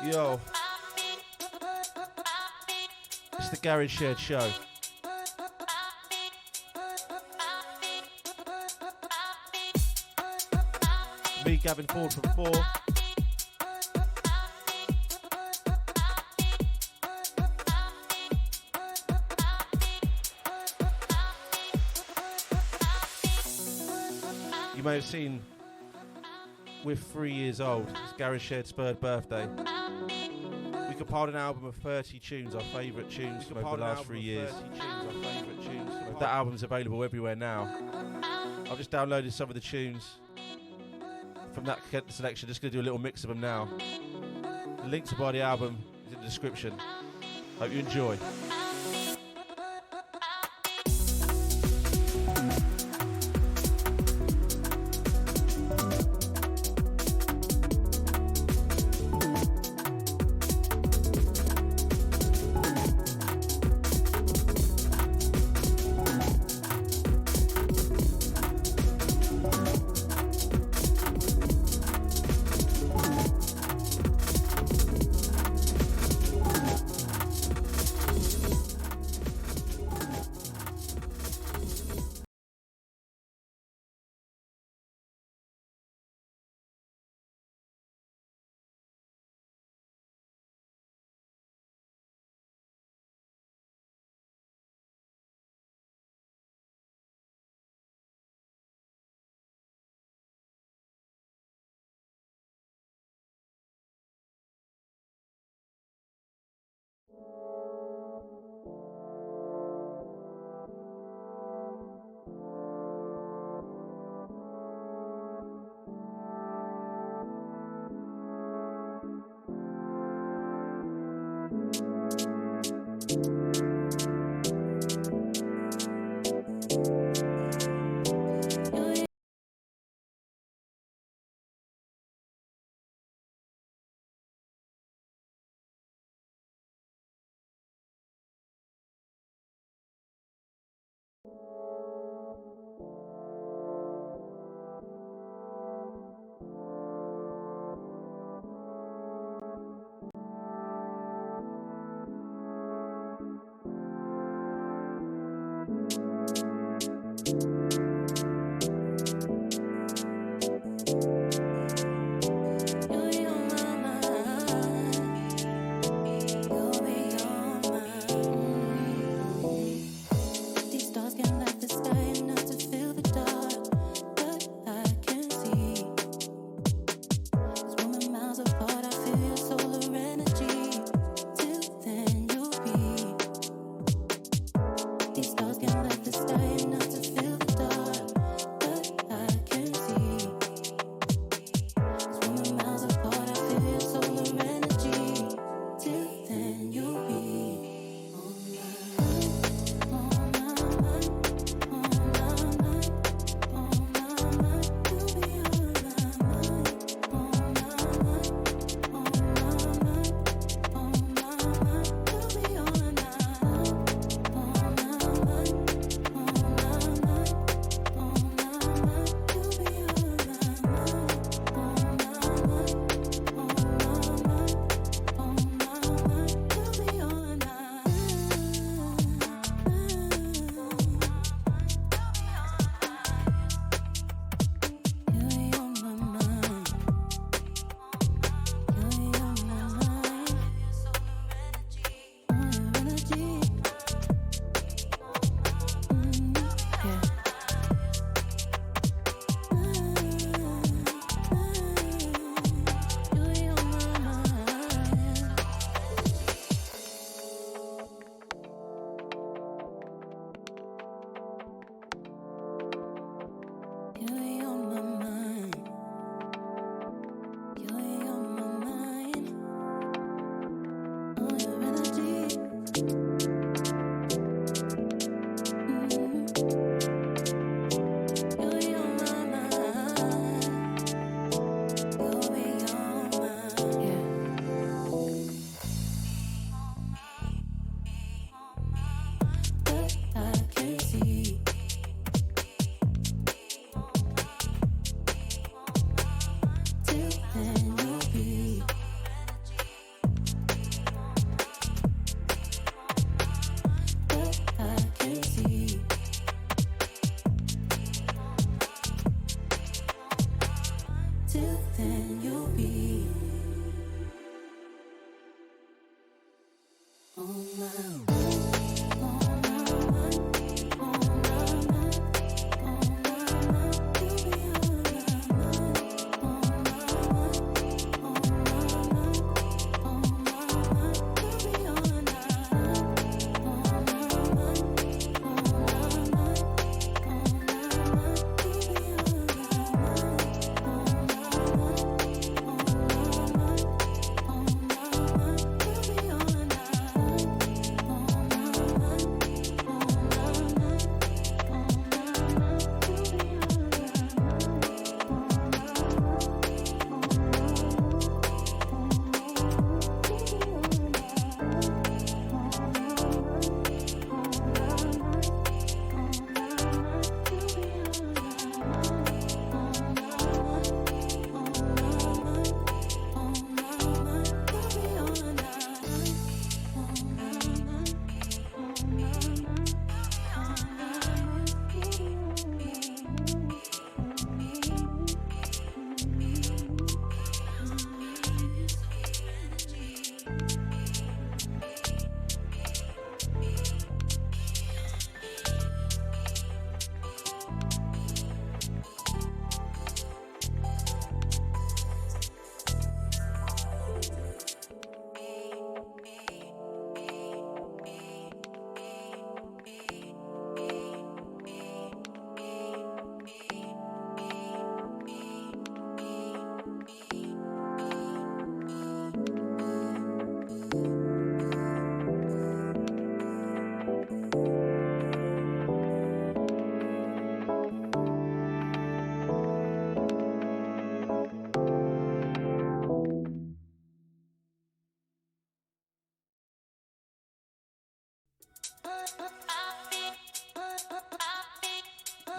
Yo, it's the Garage Shed Show. Me, Gavin Ford from 4. You may have seen we're 3 years old. It's Garage Shed's third birthday. We compiled an album of 30 tunes, our favourite tunes from over the last 3 years. That album's available everywhere now. I've just downloaded some of the tunes from that selection. Just going to do a little mix of them now. The link to buy the album is in the description. Hope you enjoy.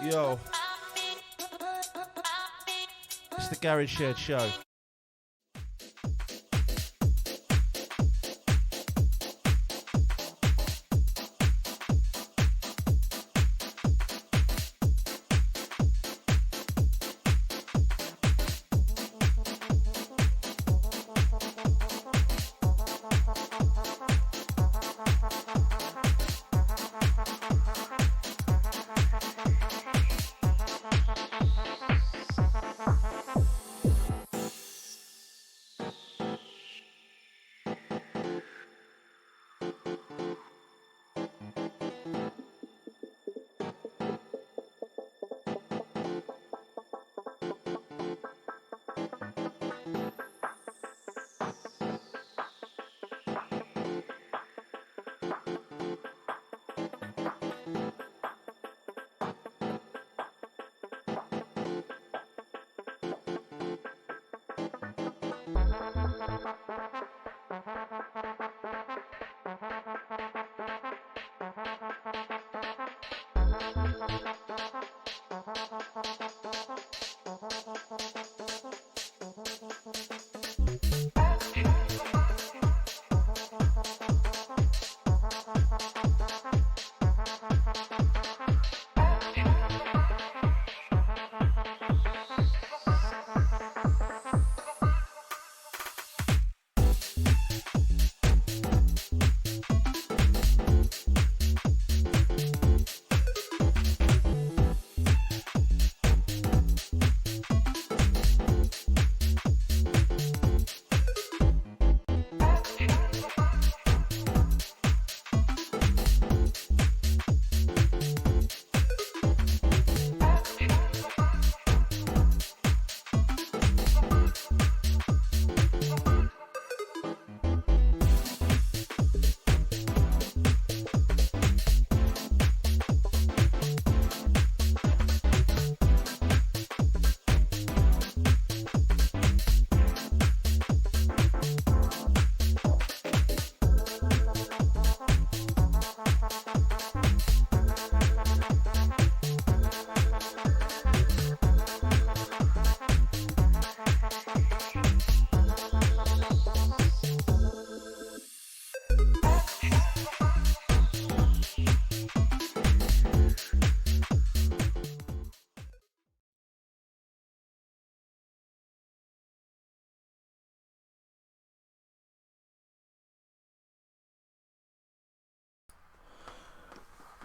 Yo, it's the Garage Shed Show.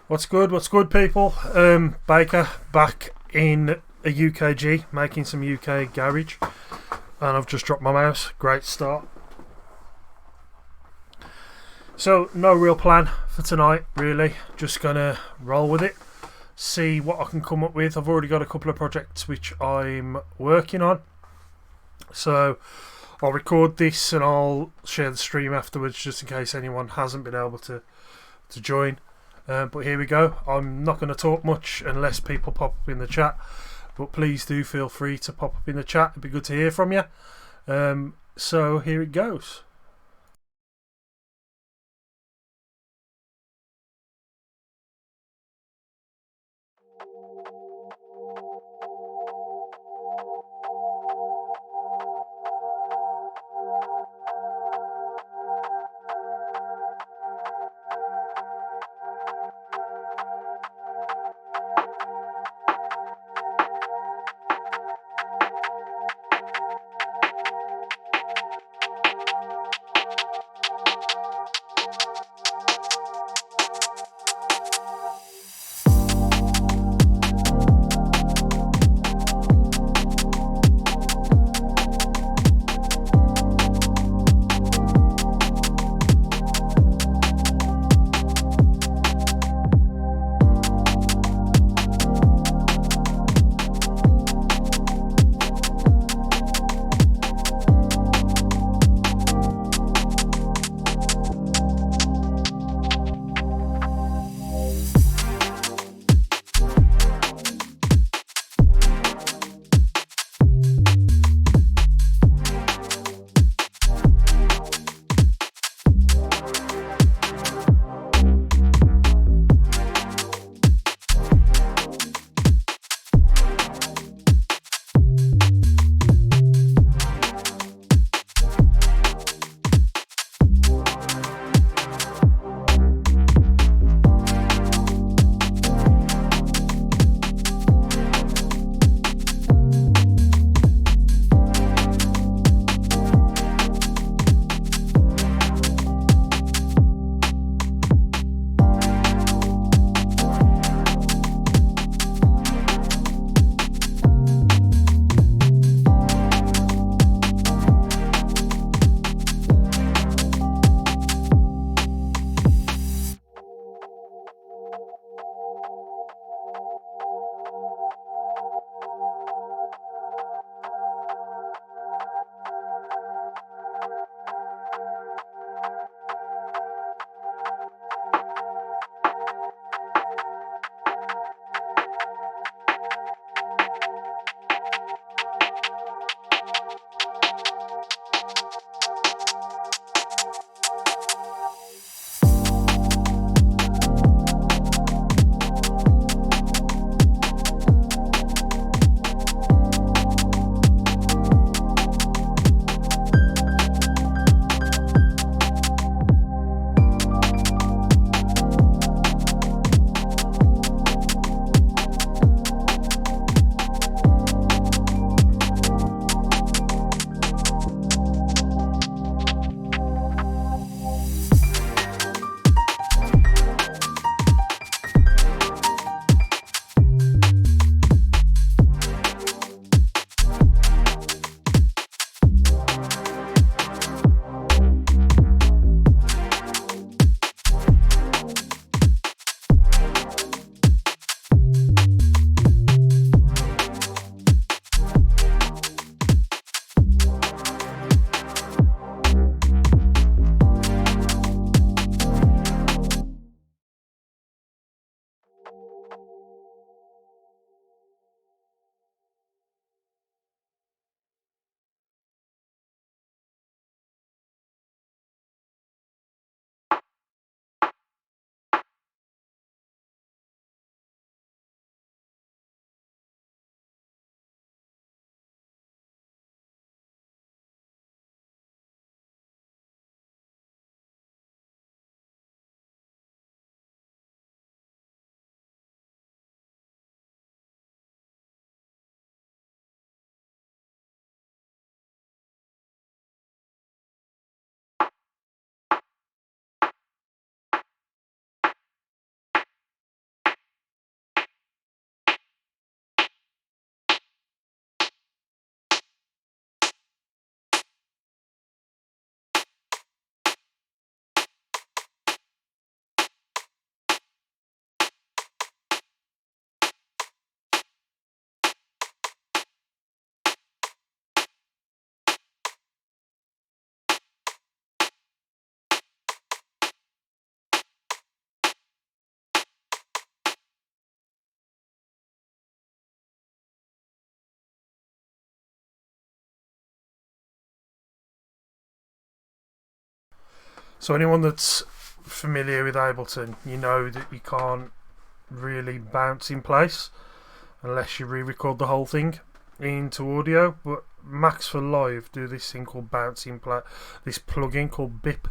What's good, people? Baker back in a UKG, making some UK garage, and I've just dropped my mouse. Great start. So, no real plan for tonight, really. Just gonna roll with it, see what I can come up with. I've already got a couple of projects which I'm working on, so I'll record this and I'll share the stream afterwards, just in case anyone hasn't been able to join. But here we go. I'm not going to talk much unless people pop up in the chat, but please do feel free to pop up in the chat. It'd be good to hear from you. So here it goes. So anyone that's familiar with Ableton, you know that you can't really bounce in place unless you re-record the whole thing into audio. But Max for Live do this thing called bouncing play, this plugin called BIP,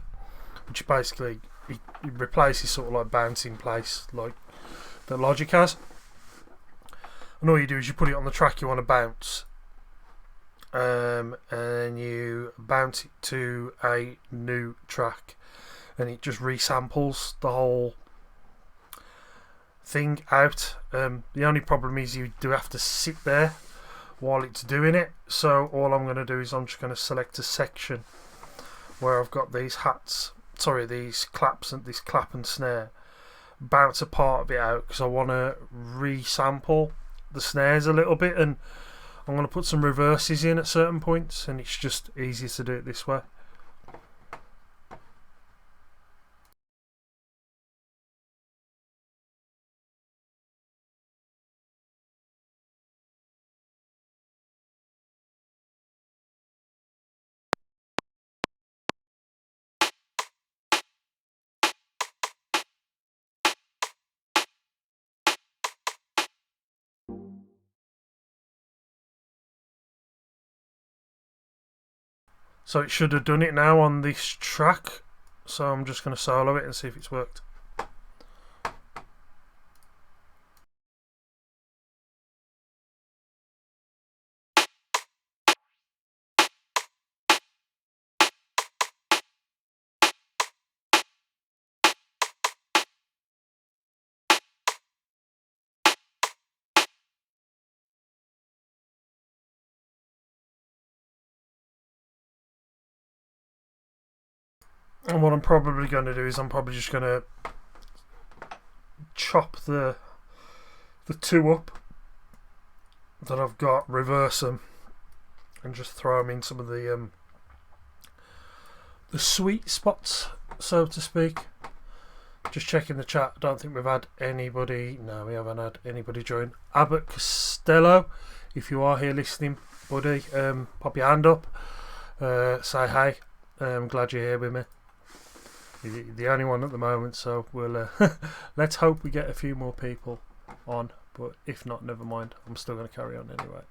which basically it replaces sort of like bouncing place like that Logic has. And all you do is you put it on the track you want to bounce, and you bounce it to a new track, and it just resamples the whole thing out. The only problem is you do have to sit there while it's doing it. So all I'm going to do is I'm just going to select a section where I've got these these claps and this clap and snare, bounce a part of it out because I want to resample the snares a little bit, and I'm going to put some reverses in at certain points, and it's just easier to do it this way. So it should have done it now on this track, so I'm just going to solo it and see if it's worked. And what I'm probably going to do is I'm probably just going to chop the two up that I've got, reverse them, and just throw them in some of the sweet spots, so to speak. Just checking the chat. I don't think we've had anybody. No, we haven't had anybody join. Abbott Costello, if you are here listening, buddy, pop your hand up. Say hey. I'm glad you're here with me. You're the only one at the moment, so we'll let's hope we get a few more people on. But if not, never mind. I'm still going to carry on anyway.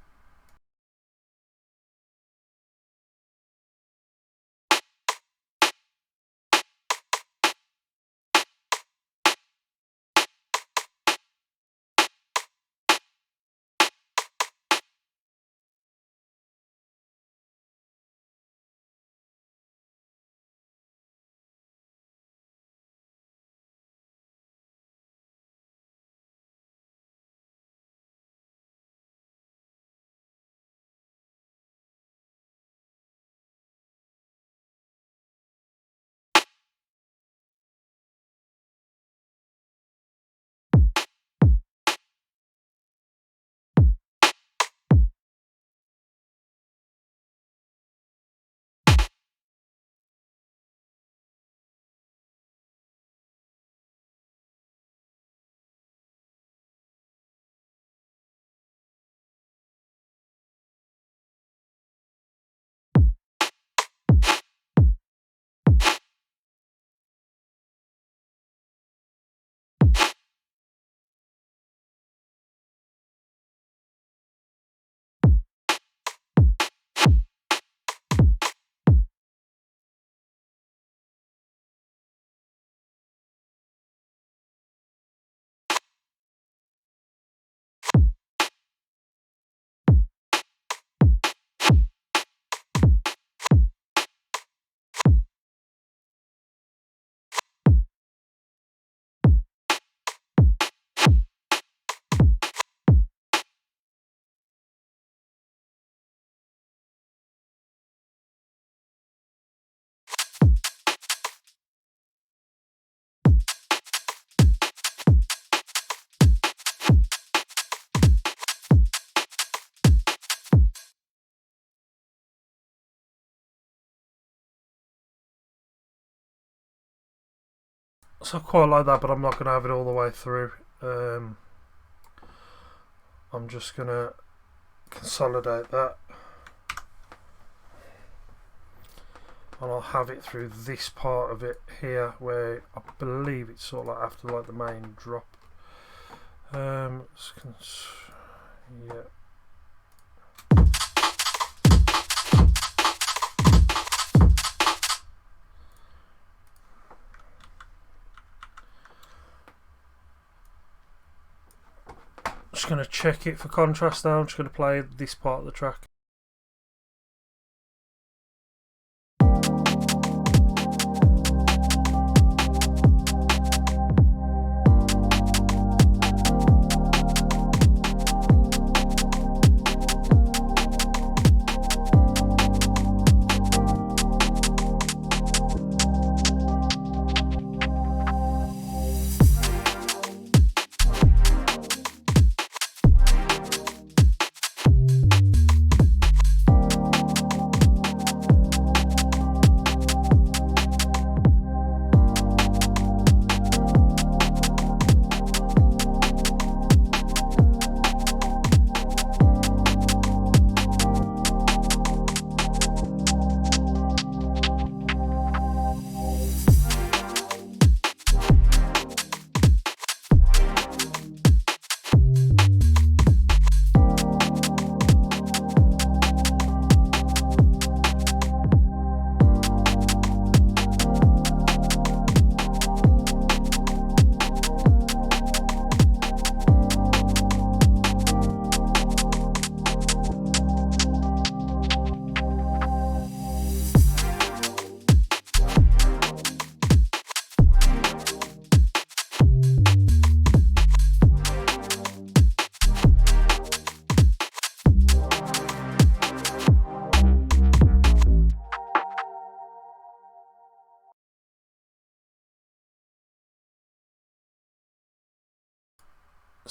So I quite like that, but I'm not going to have it all the way through. I'm just going to consolidate that. and I'll have it through this part of it here, where I believe it's sort of like after like the main drop. Yeah. Just going to check it for contrast now. I'm just going to play this part of the track.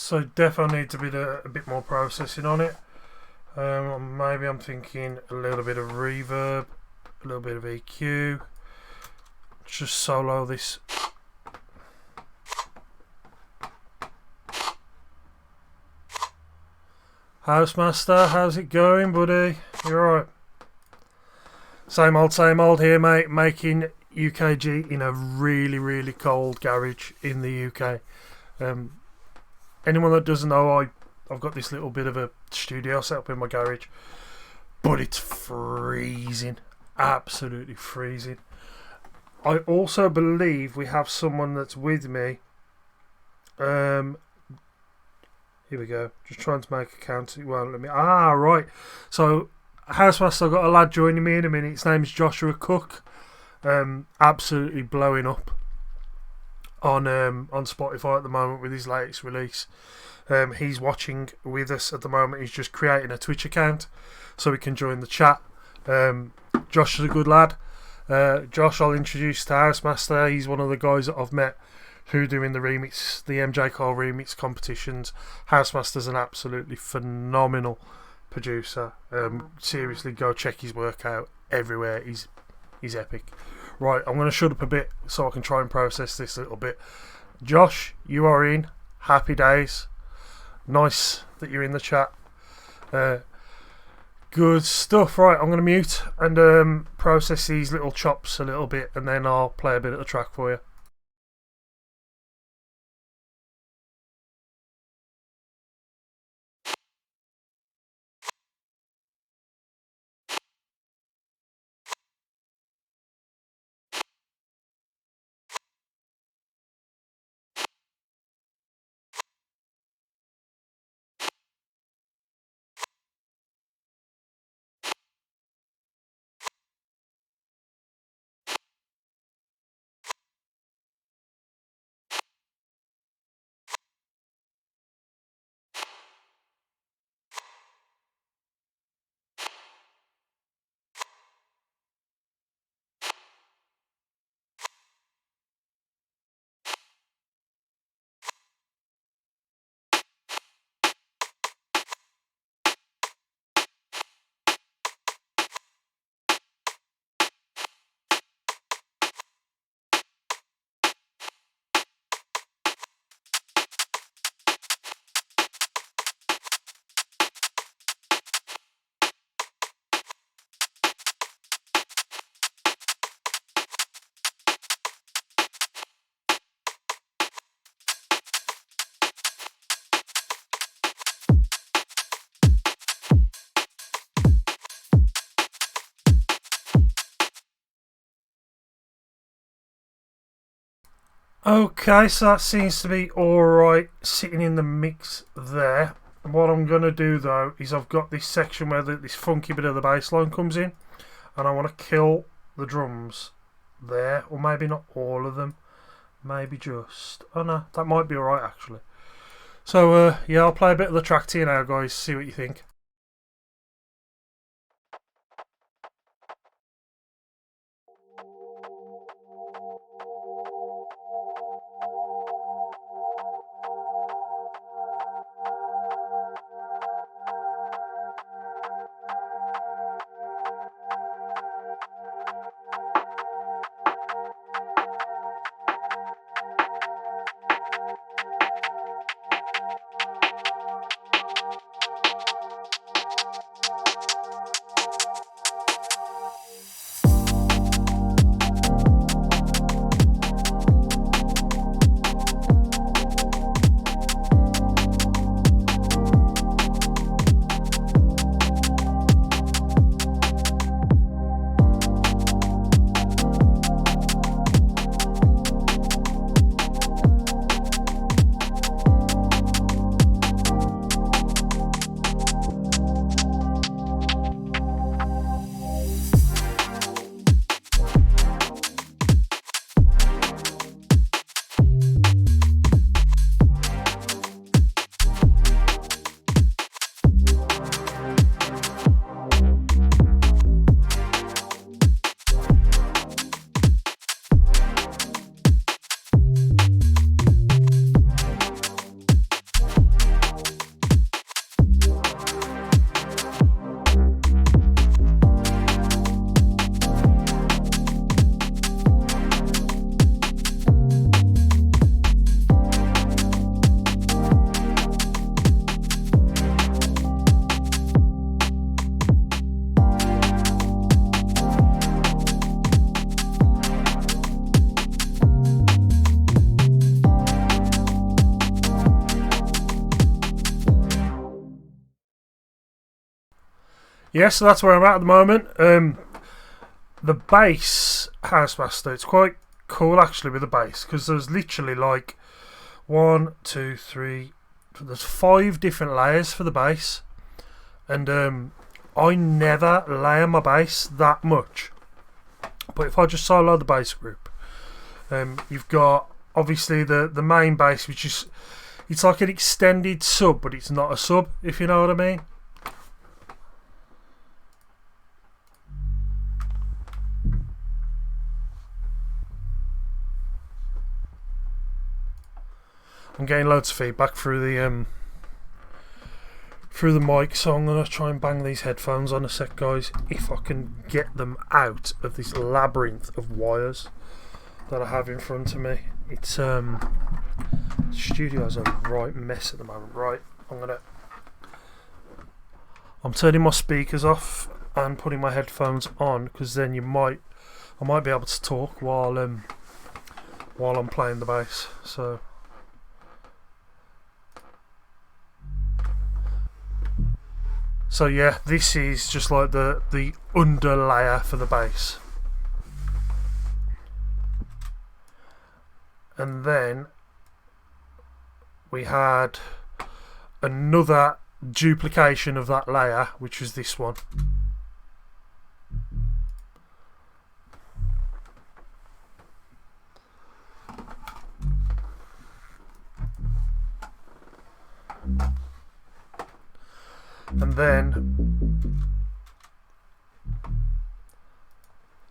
So definitely need to be a bit more processing on it. Maybe I'm thinking a little bit of reverb, a little bit of EQ. Just solo this. Housemaster, how's it going, buddy? You alright? Same old here, mate. Making UKG in a really, really cold garage in the UK. Anyone that doesn't know, I've got this little bit of a studio set up in my garage, but it's freezing, absolutely freezing. I also believe we have someone that's with me. Here we go. Just trying to make a count. It won't let me. Ah, right. So, Housemaster, I've got a lad joining me in a minute. His name's Joshua Cook. Absolutely blowing up on Spotify at the moment with his latest release. He's watching with us at the moment. He's just creating a Twitch account so he can join the chat. Josh is a good lad. Josh, I'll introduce to Housemaster. He's one of the guys that I've met who are doing the remix, the MJ Cole remix competitions. Housemaster's an absolutely phenomenal producer. Seriously, go check his work out everywhere. He's epic. Right, I'm going to shut up a bit so I can try and process this a little bit. Josh, you are in. Happy days. Nice that you're in the chat. Good stuff. Right, I'm going to mute and process these little chops a little bit, and then I'll play a bit of the track for you. Okay, so that seems to be alright sitting in the mix there. What I'm going to do though is I've got this section where this funky bit of the bass line comes in, and I want to kill the drums there, or maybe not all of them, maybe just, oh no, that might be alright actually. So yeah, I'll play a bit of the track to you now guys, see what you think. Yeah, so that's where I'm at the moment. The bass Housemaster, it's quite cool actually with the bass, because there's literally like 1, 2, 3, there's 5 different layers for the bass, and I never layer my bass that much. But if I just solo the bass group, you've got obviously the main bass, which is, it's like an extended sub, but it's not a sub, if you know what I mean. I'm getting loads of feedback through the mic, so I'm gonna try and bang these headphones on a sec, guys, if I can get them out of this labyrinth of wires that I have in front of me. It's the studio's a right mess at the moment. Right, I'm turning my speakers off and putting my headphones on, because then I might be able to talk while I'm playing the bass. So yeah, this is just like the under layer for the bass. And then we had another duplication of that layer, which was this one.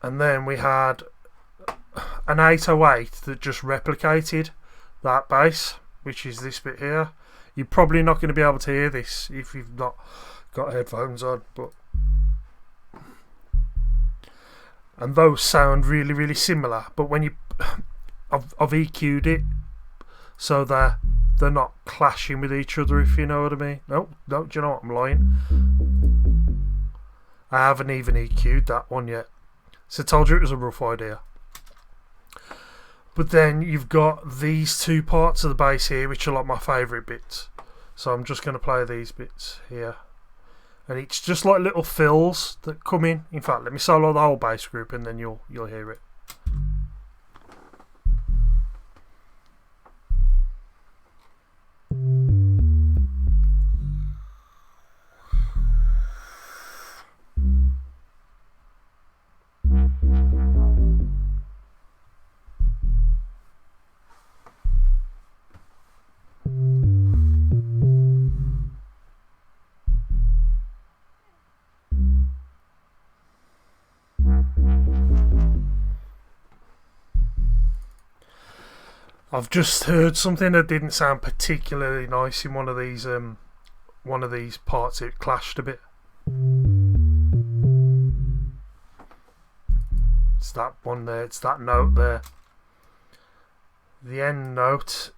And then we had an 808 that just replicated that bass, which is this bit here. You're probably not going to be able to hear this if you've not got headphones on, and those sound really, really similar. But when I've EQ'd it so they're not clashing with each other, if you know what I mean. No, do you know what? I'm lying. I haven't even EQ'd that one yet. So I told you it was a rough idea. But then you've got these two parts of the bass here, which are like my favourite bits. So I'm just going to play these bits here. And it's just like little fills that come in. In fact, let me solo the whole bass group and then you'll hear it. I've just heard something that didn't sound particularly nice in one of these parts. It clashed a bit. It's that one there. It's that note there. The end note.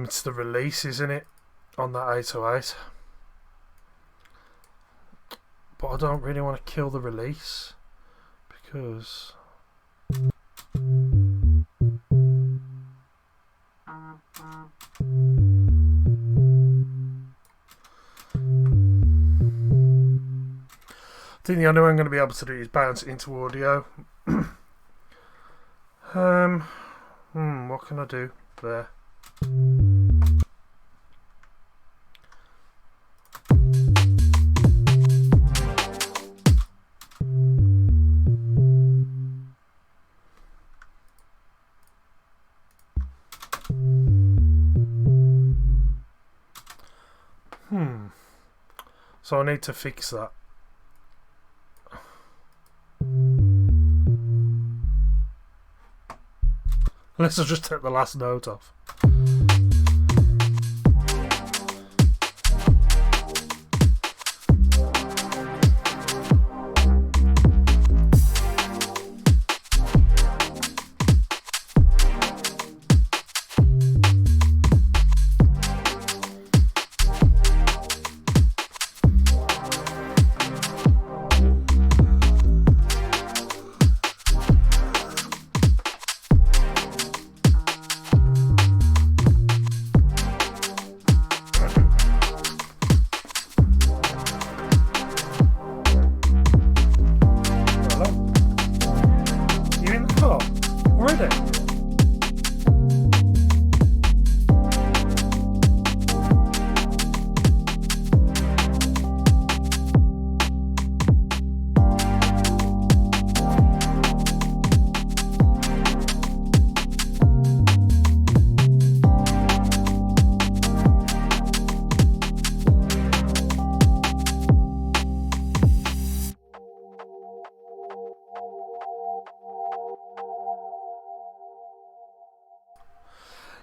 It's the release, isn't it, on that 808? But I don't really want to kill the release because I think the only way I'm going to be able to do is bounce it into audio. What can I do there? So I need to fix that. Let's just take the last note off.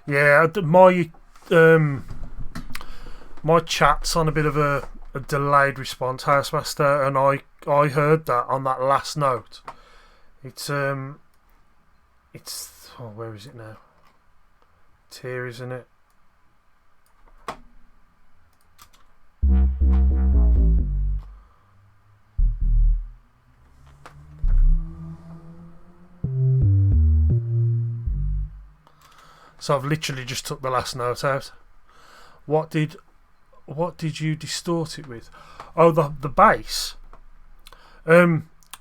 Yeah, my chat's on a bit of a delayed response, Housemaster, and I heard that on that last note. It's where is it now? It's here, isn't it? So I've literally just took the last note out. What did you distort it with? Oh, the bass.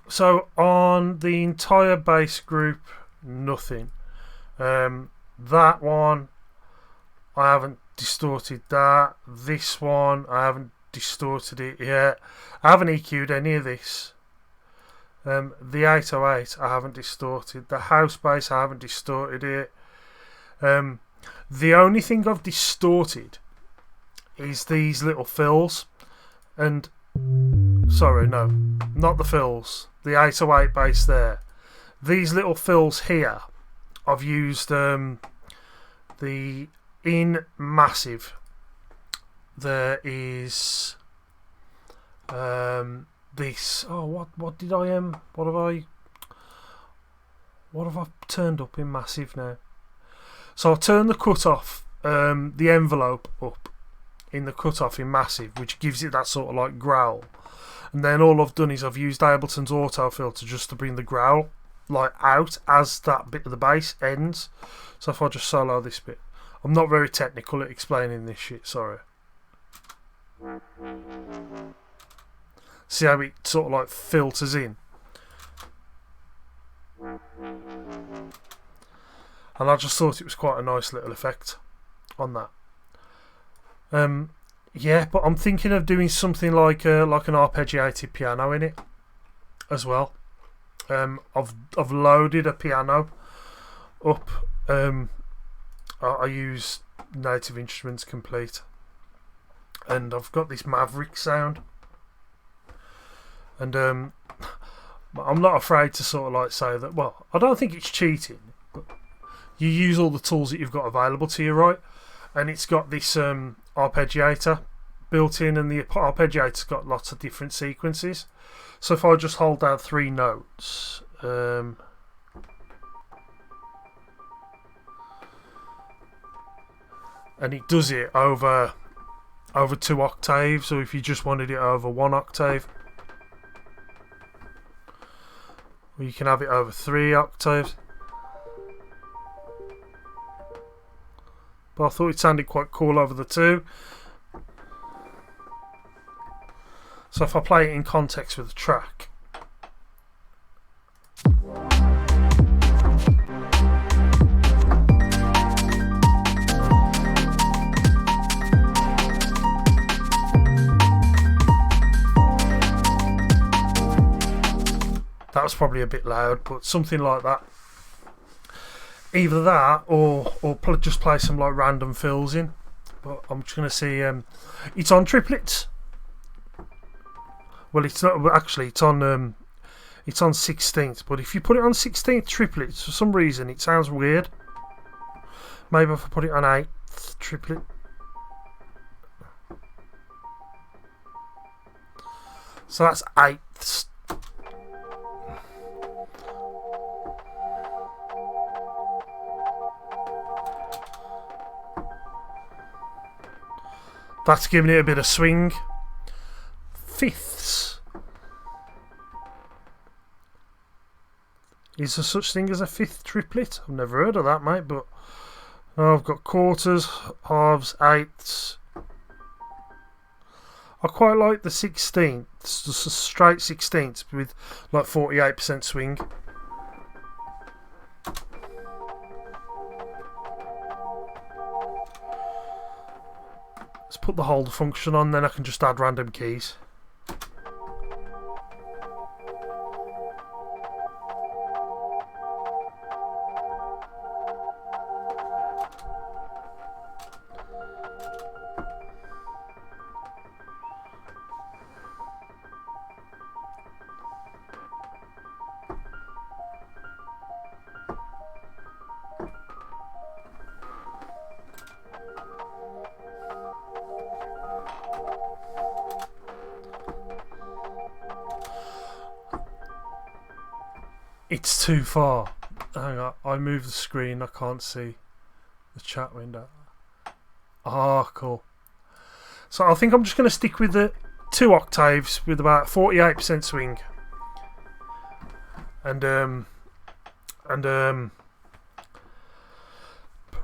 So on the entire bass group, nothing. That one, I haven't distorted that. This one, I haven't distorted it yet. I haven't EQ'd any of this. The 808, I haven't distorted. The house bass, I haven't distorted it. The only thing I've distorted is these little fills, and sorry, no, not the fills, the 808 bass there. These little fills here, I've used the in massive. There is this. Oh, what have I turned up in massive now? So I'll turn the cutoff, the envelope up in the cutoff in massive, which gives it that sort of like growl. And then all I've done is I've used Ableton's auto filter just to bring the growl like out as that bit of the bass ends. So if I just solo this bit, I'm not very technical at explaining this shit. Sorry. See how it sort of like filters in. And I just thought it was quite a nice little effect on that. Yeah, but I'm thinking of doing something like an arpeggiated piano in it as well. I've loaded a piano up. I use Native Instruments Complete, and I've got this Maverick sound, and I'm not afraid to sort of like say that. Well, I don't think it's cheating, but you use all the tools that you've got available to you, right? And it's got this arpeggiator built in, and the arpeggiator's got lots of different sequences. So if I just hold down 3 notes, and it does it over 2 octaves, or if you just wanted it over 1 octave, or you can have it over 3 octaves. But I thought it sounded quite cool over the 2. So if I play it in context with the track, that was probably a bit loud, but something like that. Either that or just play some like random fills in. But I'm just going to see. It's on triplets. Well, it's not actually. It's on 16th. But if you put it on 16th triplets, for some reason it sounds weird. Maybe if I put it on 8th triplet. So that's 8th. That's giving it a bit of swing. 5ths. Is there such thing as a 5th triplet? I've never heard of that, mate, but I've got quarters, halves, 8ths. I quite like the 16ths, just a straight 16ths with like 48% swing. Let's put the hold function on, then I can just add random keys. It's too far. Hang on, I move the screen, I can't see the chat window. Ah, cool. So I think I'm just going to stick with the 2 octaves with about 48% swing. And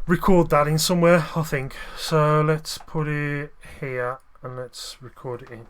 record that in somewhere, I think. So let's put it here and let's record it in.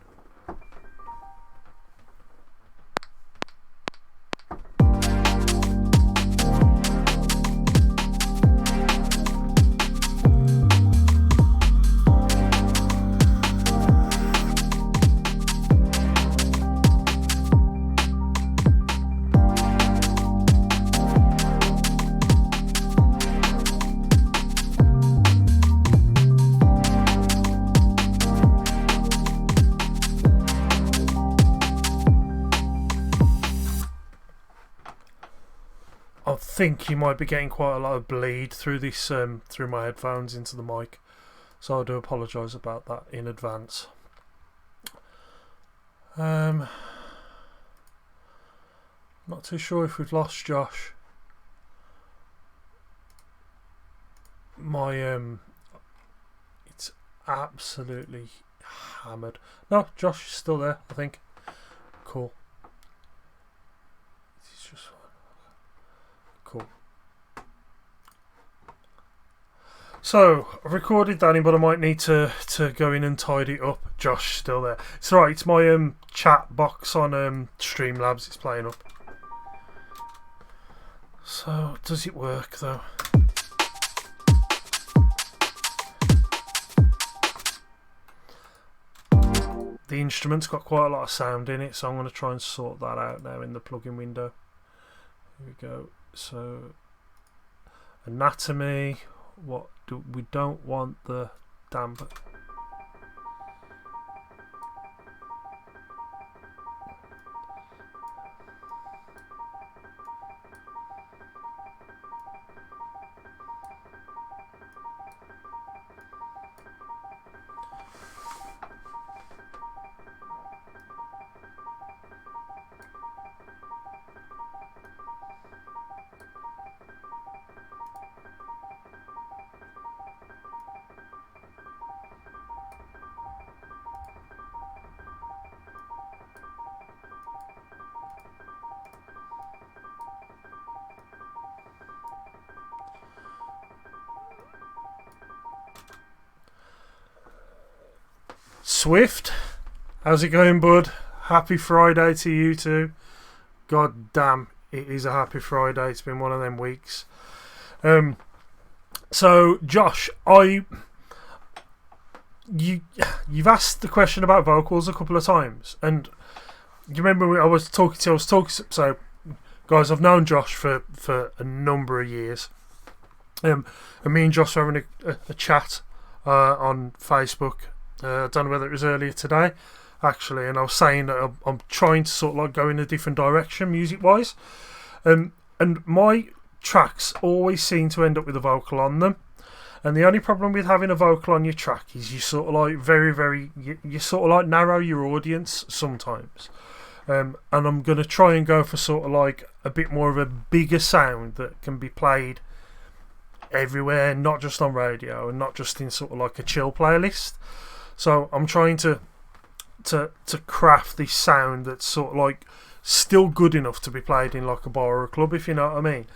I think you might be getting quite a lot of bleed through this through my headphones into the mic, so I do apologise about that in advance. Not too sure if we've lost Josh. My it's absolutely hammered. No, Josh is still there, I think. Cool. It's just cool. So I've recorded that in, but I might need to go in and tidy it up. Josh still there. It's alright, it's my chat box on Streamlabs, it's playing up. So does it work though? The instrument's got quite a lot of sound in it, so I'm going to try and sort that out now in the plugin window. Here we go. So anatomy. What do we don't want the damp. Swift, how's it going, bud? Happy Friday to you too. God damn, it is a happy Friday. It's been one of them weeks. So Josh, you've asked the question about vocals a couple of times, and you remember I was talking. So, guys, I've known Josh for a number of years. And me and Josh were having a chat on Facebook. I don't know whether it was earlier today, actually, and I was saying that I'm trying to sort of like go in a different direction music-wise, and my tracks always seem to end up with a vocal on them, and the only problem with having a vocal on your track is you sort of like you sort of like narrow your audience sometimes, and I'm going to try and go for sort of like a bit more of a bigger sound that can be played everywhere, not just on radio and not just in sort of like a chill playlist. So I'm trying to craft this sound that's sort of like still good enough to be played in like a bar or a club, if you know what I mean.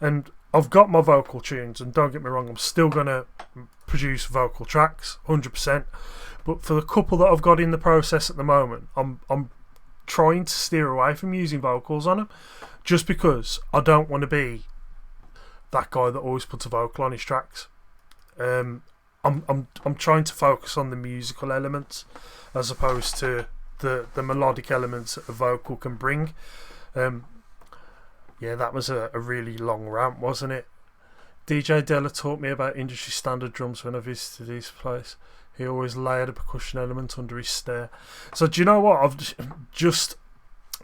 And I've got my vocal tunes, and don't get me wrong, I'm still gonna produce vocal tracks 100%. But for the couple that I've got in the process at the moment, I'm trying to steer away from using vocals on them, just because I don't want to be that guy that always puts a vocal on his tracks. I'm trying to focus on the musical elements as opposed to the melodic elements that a vocal can bring. Yeah, that was a really long rant, wasn't it? DJ Della taught me about industry standard drums when I visited his place. He always layered a percussion element under his snare. So do you know what? I've just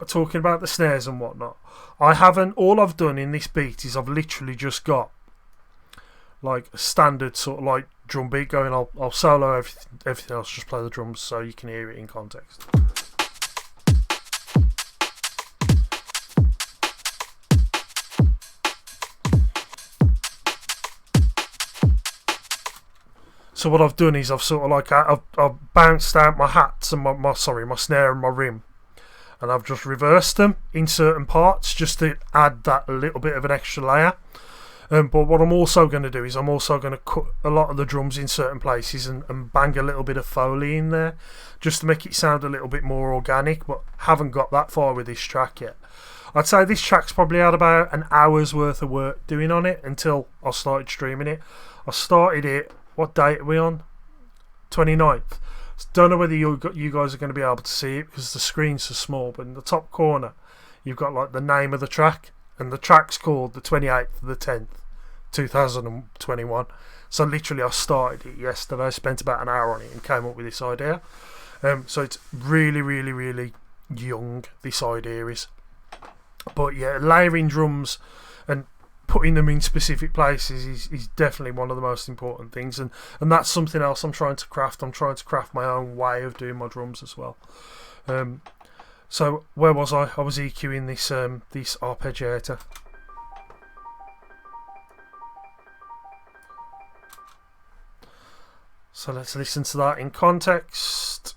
talking about the snares and whatnot. All I've done in this beat is I've literally just got like a standard sort of like drum beat going. I'll solo everything else, just play the drums so you can hear it in context. So what I've done is I've sort of like I've bounced out my hats and my snare and my rim, and I've just reversed them in certain parts just to add that little bit of an extra layer. But what I'm also going to do is I'm also going to cut a lot of the drums in certain places and bang a little bit of Foley in there just to make it sound a little bit more organic, but haven't got that far with this track yet. I'd say this track's probably had about an hour's worth of work doing on it until I started streaming it. I started it, what date are we on? 29th. Don't know whether you guys are going to be able to see it because the screen's so small, but in the top corner you've got like the name of the track, and the track's called the 28th of the 10th 2021. So literally I started it yesterday, spent about an hour on it and came up with this idea. So it's really really really young, this idea is, but yeah, layering drums and putting them in specific places is definitely one of the most important things, and that's something else I'm trying to craft. I'm trying to craft my own way of doing my drums as well. So where was I? I was EQing this arpeggiator. So let's listen to that in context.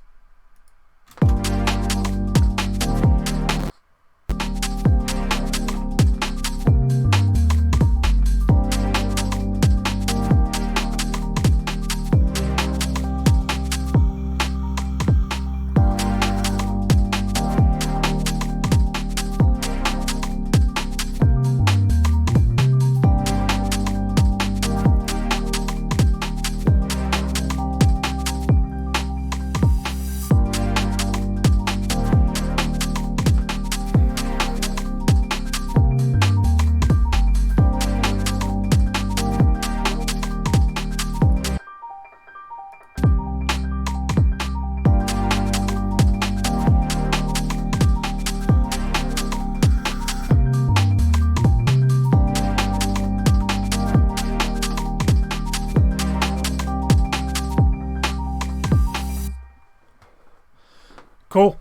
Cool.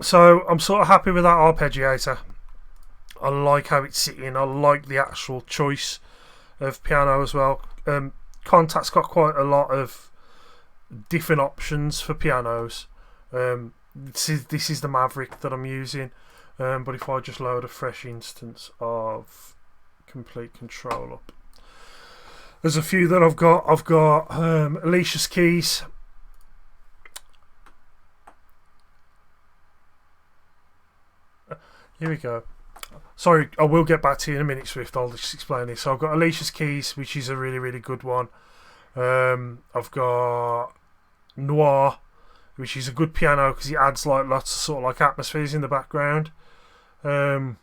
So I'm sort of happy with that arpeggiator. I like how it's sitting. I like the actual choice of piano as well. Contact's got quite a lot of different options for pianos. This is the Maverick that I'm using. But if I just load a fresh instance of Complete Control up, there's a few that I've got. I've got Alicia's keys. Here we go. Sorry, I will get back to you in a minute, Swift. I'll just explain this. So I've got Alicia's keys, which is a really, really good one. I've got Noir, which is a good piano because it adds like lots of sort of like atmospheres in the background. The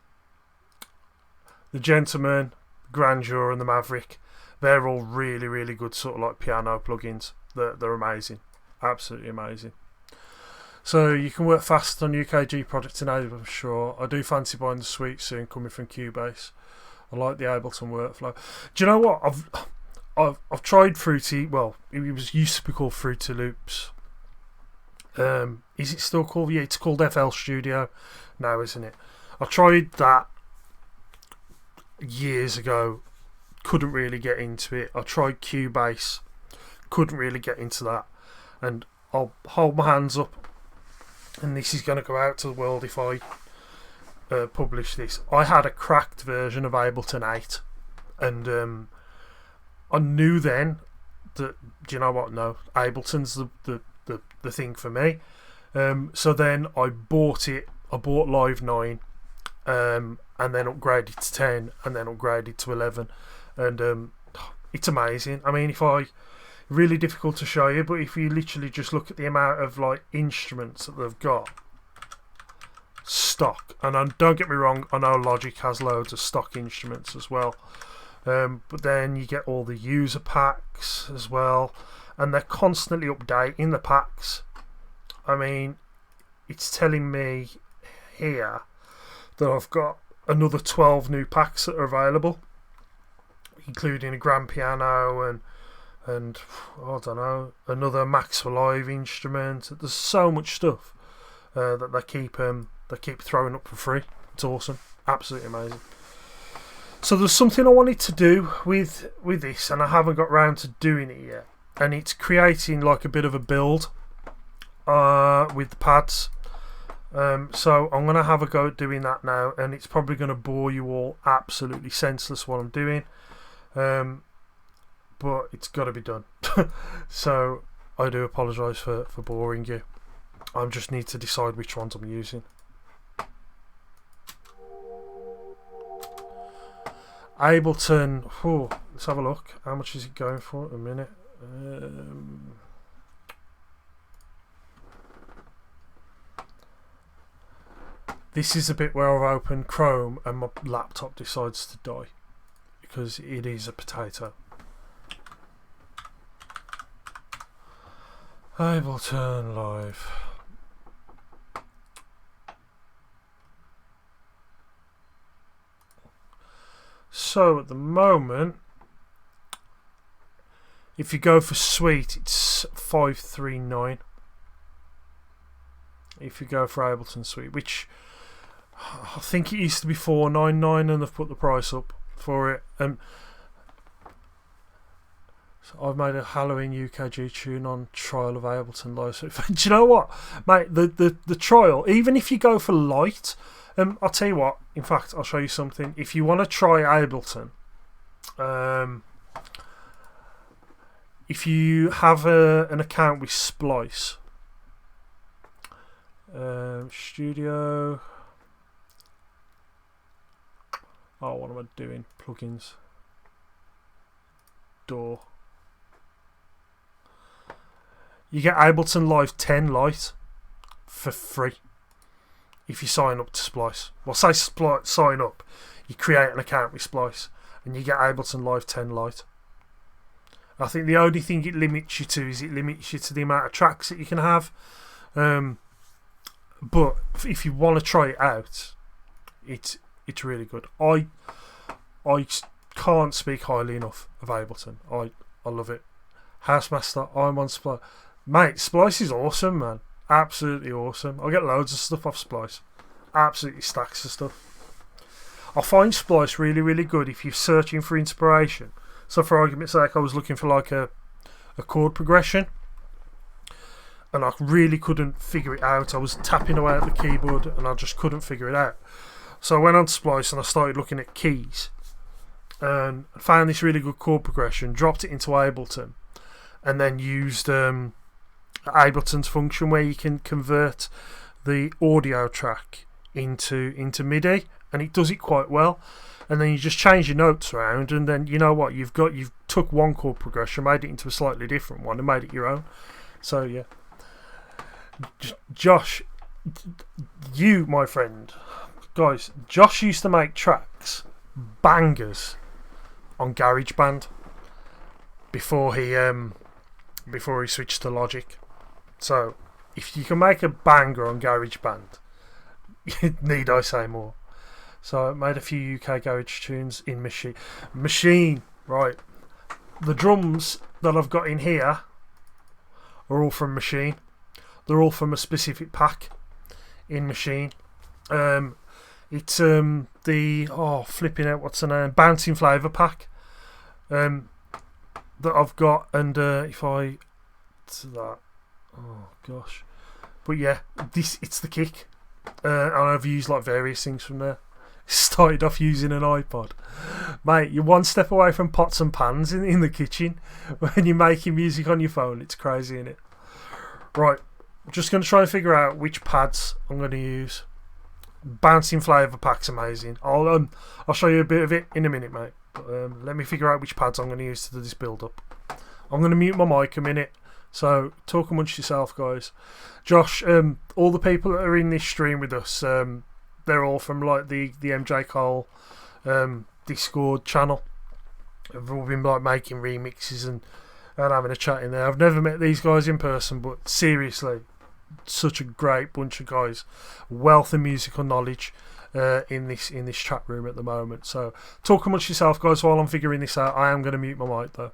Gentleman, Grandeur, and the Maverick, they're all really, really good sort of like piano plugins. They're amazing, absolutely amazing. So you can work fast on UKG projects now, I'm sure. I do fancy buying the suite soon, coming from Cubase. I like the Ableton workflow. Do you know what? I've tried Fruity. Well, it used to be called Fruity Loops. Is it still called? Yeah, it's called FL Studio now, isn't it? I tried that years ago. Couldn't really get into it. I tried Cubase. Couldn't really get into that. And I'll hold my hands up. And this is going to go out to the world if I publish this. I had a cracked version of Ableton 8. And I knew then that, do you know what? No, Ableton's the thing for me. So then I bought it. I bought Live 9. And then upgraded to 10. And then upgraded to 11. And it's amazing. I mean, really difficult to show you, but if you literally just look at the amount of like instruments that they've got stock, and don't get me wrong, I know Logic has loads of stock instruments as well, but then you get all the user packs as well, and they're constantly updating the packs. I mean, it's telling me here that I've got another 12 new packs that are available, including a grand piano and I don't know, another Max for Live instrument. There's so much stuff that they keep throwing up for free. It's awesome, absolutely amazing. So there's something I wanted to do with this, and I haven't got round to doing it yet. And it's creating like a bit of a build with the pads. So I'm gonna have a go at doing that now, and it's probably gonna bore you all absolutely senseless what I'm doing. But it's got to be done. So I do apologise for boring you. I just need to decide which ones I'm using. Ableton. Oh, let's have a look. How much is it going for at the minute? This is a bit where I've opened Chrome and my laptop decides to die because it is a potato. Ableton Live. So at the moment, if you go for Suite, it's 539. If you go for Ableton Suite, which I think it used to be 499, and they've put the price up for it. So I've made a Halloween UKG tune on trial of Ableton Live. So do you know what, mate? The trial, even if you go for light, I'll tell you what. In fact, I'll show you something. If you want to try Ableton, if you have an account with Splice, Studio. Oh, what am I doing? Plugins. Door. You get Ableton Live 10 Lite for free if you sign up to Splice. Well, say sign up. You create an account with Splice and you get Ableton Live 10 Lite. I think the only thing it limits you to is it limits you to the amount of tracks that you can have. But if you want to try it out, it's really good. I can't speak highly enough of Ableton. I love it. Housemaster, I'm on Splice. Mate, Splice is awesome, man. Absolutely awesome. I get loads of stuff off Splice. Absolutely stacks of stuff. I find Splice really, really good if you're searching for inspiration. So for argument's sake, I was looking for like a chord progression, and I really couldn't figure it out. I was tapping away at the keyboard and I just couldn't figure it out. So I went on Splice and I started looking at keys and found this really good chord progression, dropped it into Ableton, and then used Ableton's function where you can convert the audio track into MIDI, and it does it quite well. And then you just change your notes around, and then you know what you've took one chord progression, made it into a slightly different one, and made it your own. So yeah, Josh, you, my friend, guys, Josh used to make tracks, bangers, on GarageBand before he switched to Logic. So if you can make a banger on GarageBand, need I say more? So I made a few UK garage tunes in Machine, right. The drums that I've got in here are all from Machine. They're all from a specific pack in Machine. It's the flipping out, what's the name? Bouncing Flavour pack that I've got, and if I to that, oh gosh, but yeah, it's the kick, and I've used like various things from there. Started off using an iPod, mate. You're one step away from pots and pans in the kitchen when you're making music on your phone. It's crazy, isn't it? Right, I'm just going to try and figure out which pads I'm going to use. Bouncing Flavour pack's amazing. I'll show you a bit of it in a minute, mate. But, let me figure out which pads I'm going to use to do this build up. I'm going to mute my mic a minute, so talk amongst yourself, guys. Josh, all the people that are in this stream with us, they're all from like the MJ Cole Discord channel. They've all been like making remixes and having a chat in there. I've never met these guys in person, but seriously, such a great bunch of guys, wealth of musical knowledge in this chat room at the moment. So talk amongst yourself, guys, while I'm figuring this out. I am going to mute my mic though.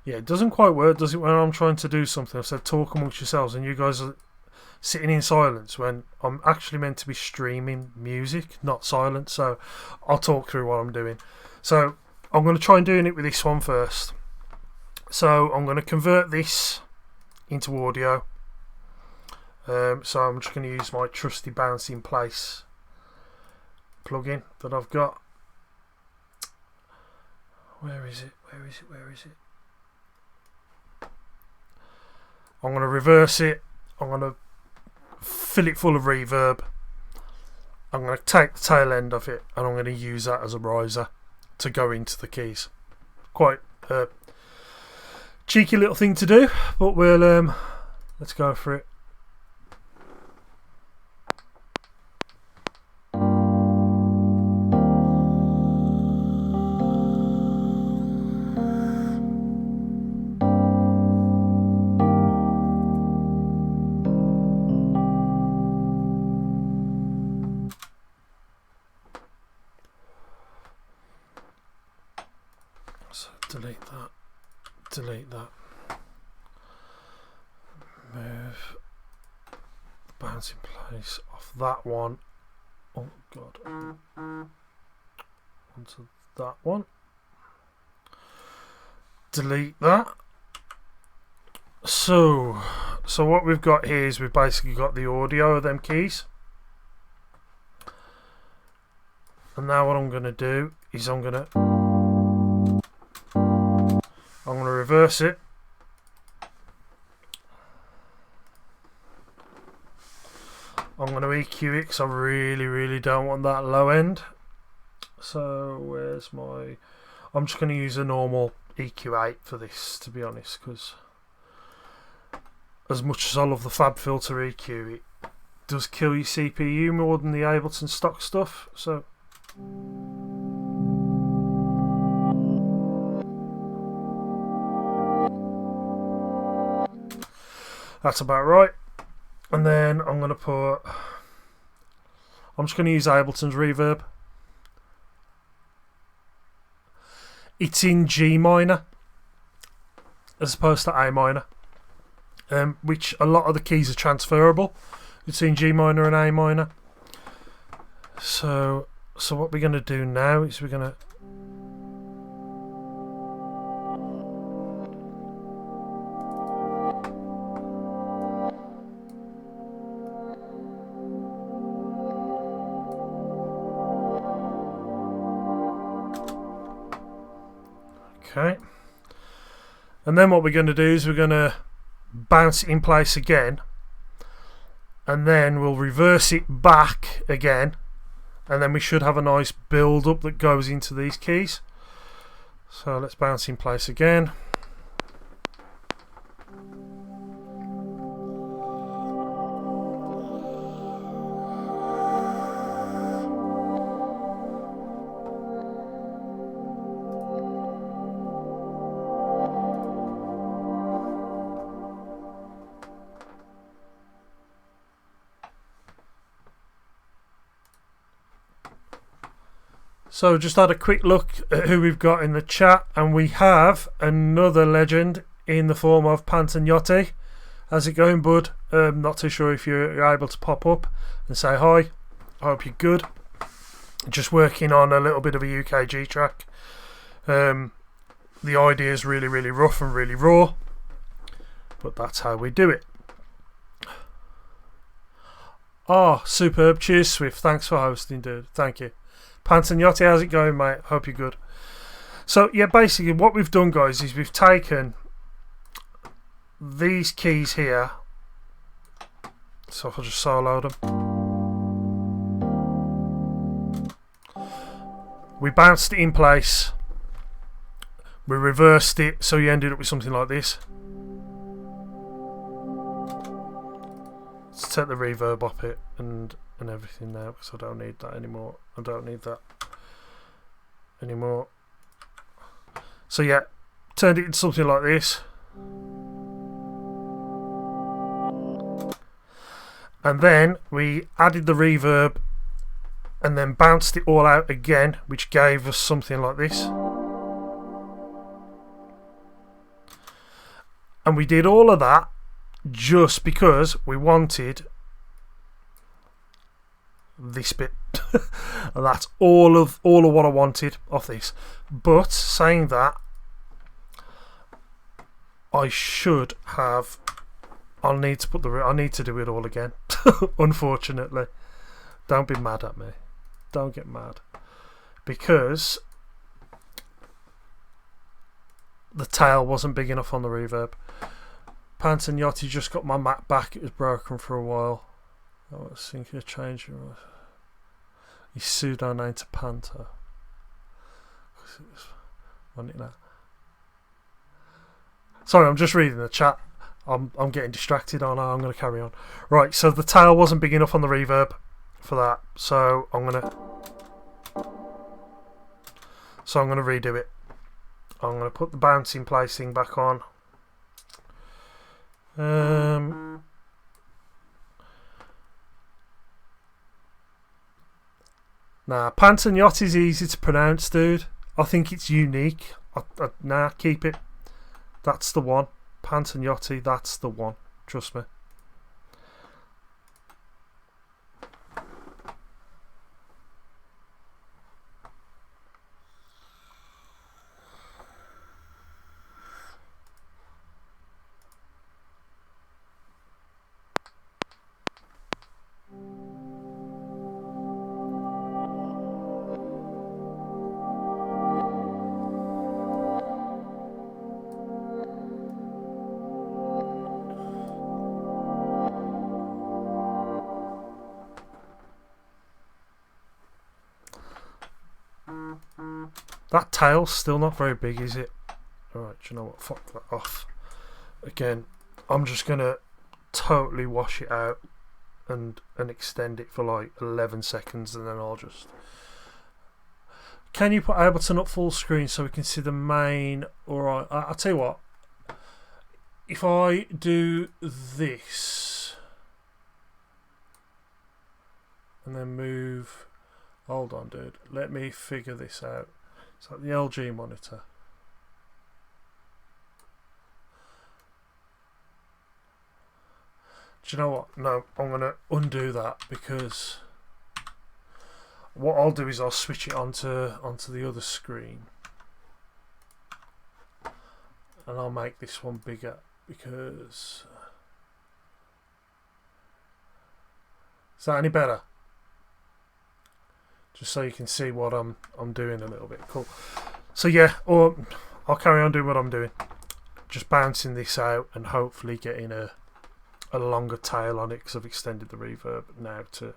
Yeah, it doesn't quite work, does it, when I'm trying to do something? I said talk amongst yourselves and you guys are sitting in silence when I'm actually meant to be streaming music, not silent. So I'll talk through what I'm doing. So I'm going to try and doing it with this one first. So I'm going to convert this into audio. So I'm just going to use my trusty Bounce in Place plugin that I've got. Where is it? I'm going to reverse it. I'm going to fill it full of reverb. I'm going to take the tail end of it and I'm going to use that as a riser to go into the keys. Quite a cheeky little thing to do, but we'll let's go for it. Delete that. Move the Bounce in Place off that one. Oh god. Onto that one. delete that. So what we've got here is we've basically got the audio of them keys. And now what I'm going to do is I'm going to reverse it. I'm going to EQ it because I really don't want that low end. So where's my... I'm just going to use a normal EQ8 for this, to be honest, because as much as I love the Fab Filter EQ, it does kill your CPU more than the Ableton stock stuff. So that's about right. And then I'm just going to use Ableton's reverb. It's in G minor as opposed to A minor, which a lot of the keys are transferable between G minor and A minor. So what we're going to do now is we're going to okay, and then what we're going to do is we're going to bounce it in place again, and then we'll reverse it back again, and then we should have a nice build up that goes into these keys. So let's bounce in place again. So just had a quick look at who we've got in the chat, and we have another legend in the form of Pantagnotti. How's it going, bud? Not too sure if you're able to pop up and say hi. I hope you're good. Just working on a little bit of a UKG track. The idea is really rough and really raw, but that's how we do it. Oh, superb. Cheers, Swift. Thanks for hosting, dude. Thank you. Pantagnotti, how's it going, mate? Hope you're good. So yeah, basically what we've done, guys, is we've taken these keys here. So I'll just solo them. We bounced it in place. We reversed it, so you ended up with something like this. Let's take the reverb off it and everything now, because I don't need that anymore. I don't need that anymore. So yeah, turned it into something like this. And then we added the reverb and then bounced it all out again, which gave us something like this. And we did all of that just because we wanted this bit. And that's all of what I wanted off this. But saying that, I should have, I need to do it all again. Unfortunately, don't be mad at me, don't get mad, because the tail wasn't big enough on the reverb. Pantagnotti just got my Mac back. It was broken for a while. I was thinking of changing his pseudo name to Panta. Sorry, I'm just reading the chat. I'm getting distracted. Oh no, I'm going to carry on. Right, so the tail wasn't big enough on the reverb for that, so I'm going to redo it. I'm going to put the bouncing place thing back on. Nah, Pantagnotti is easy to pronounce, dude. I think it's unique. Nah, keep it. That's the one. Pantagnotti, that's the one. Trust me. That tail's still not very big, is it? Alright, do you know what? Fuck that off. Again, I'm just going to totally wash it out and extend it for like 11 seconds, and then I'll just... Can you put Ableton up full screen so we can see the main? Alright, I'll tell you what. If I do this and then move... Hold on, dude. Let me figure this out. It's like the LG monitor. Do you know what? No, I'm going to undo that, because what I'll do is I'll switch it onto the other screen, and I'll make this one bigger, because... Is that any better? Just so you can see what I'm doing a little bit. Cool. So yeah, or I'll carry on doing what I'm doing. Just bouncing this out and hopefully getting a longer tail on it, because I've extended the reverb now to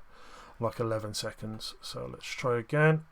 like 11 seconds. So let's try again.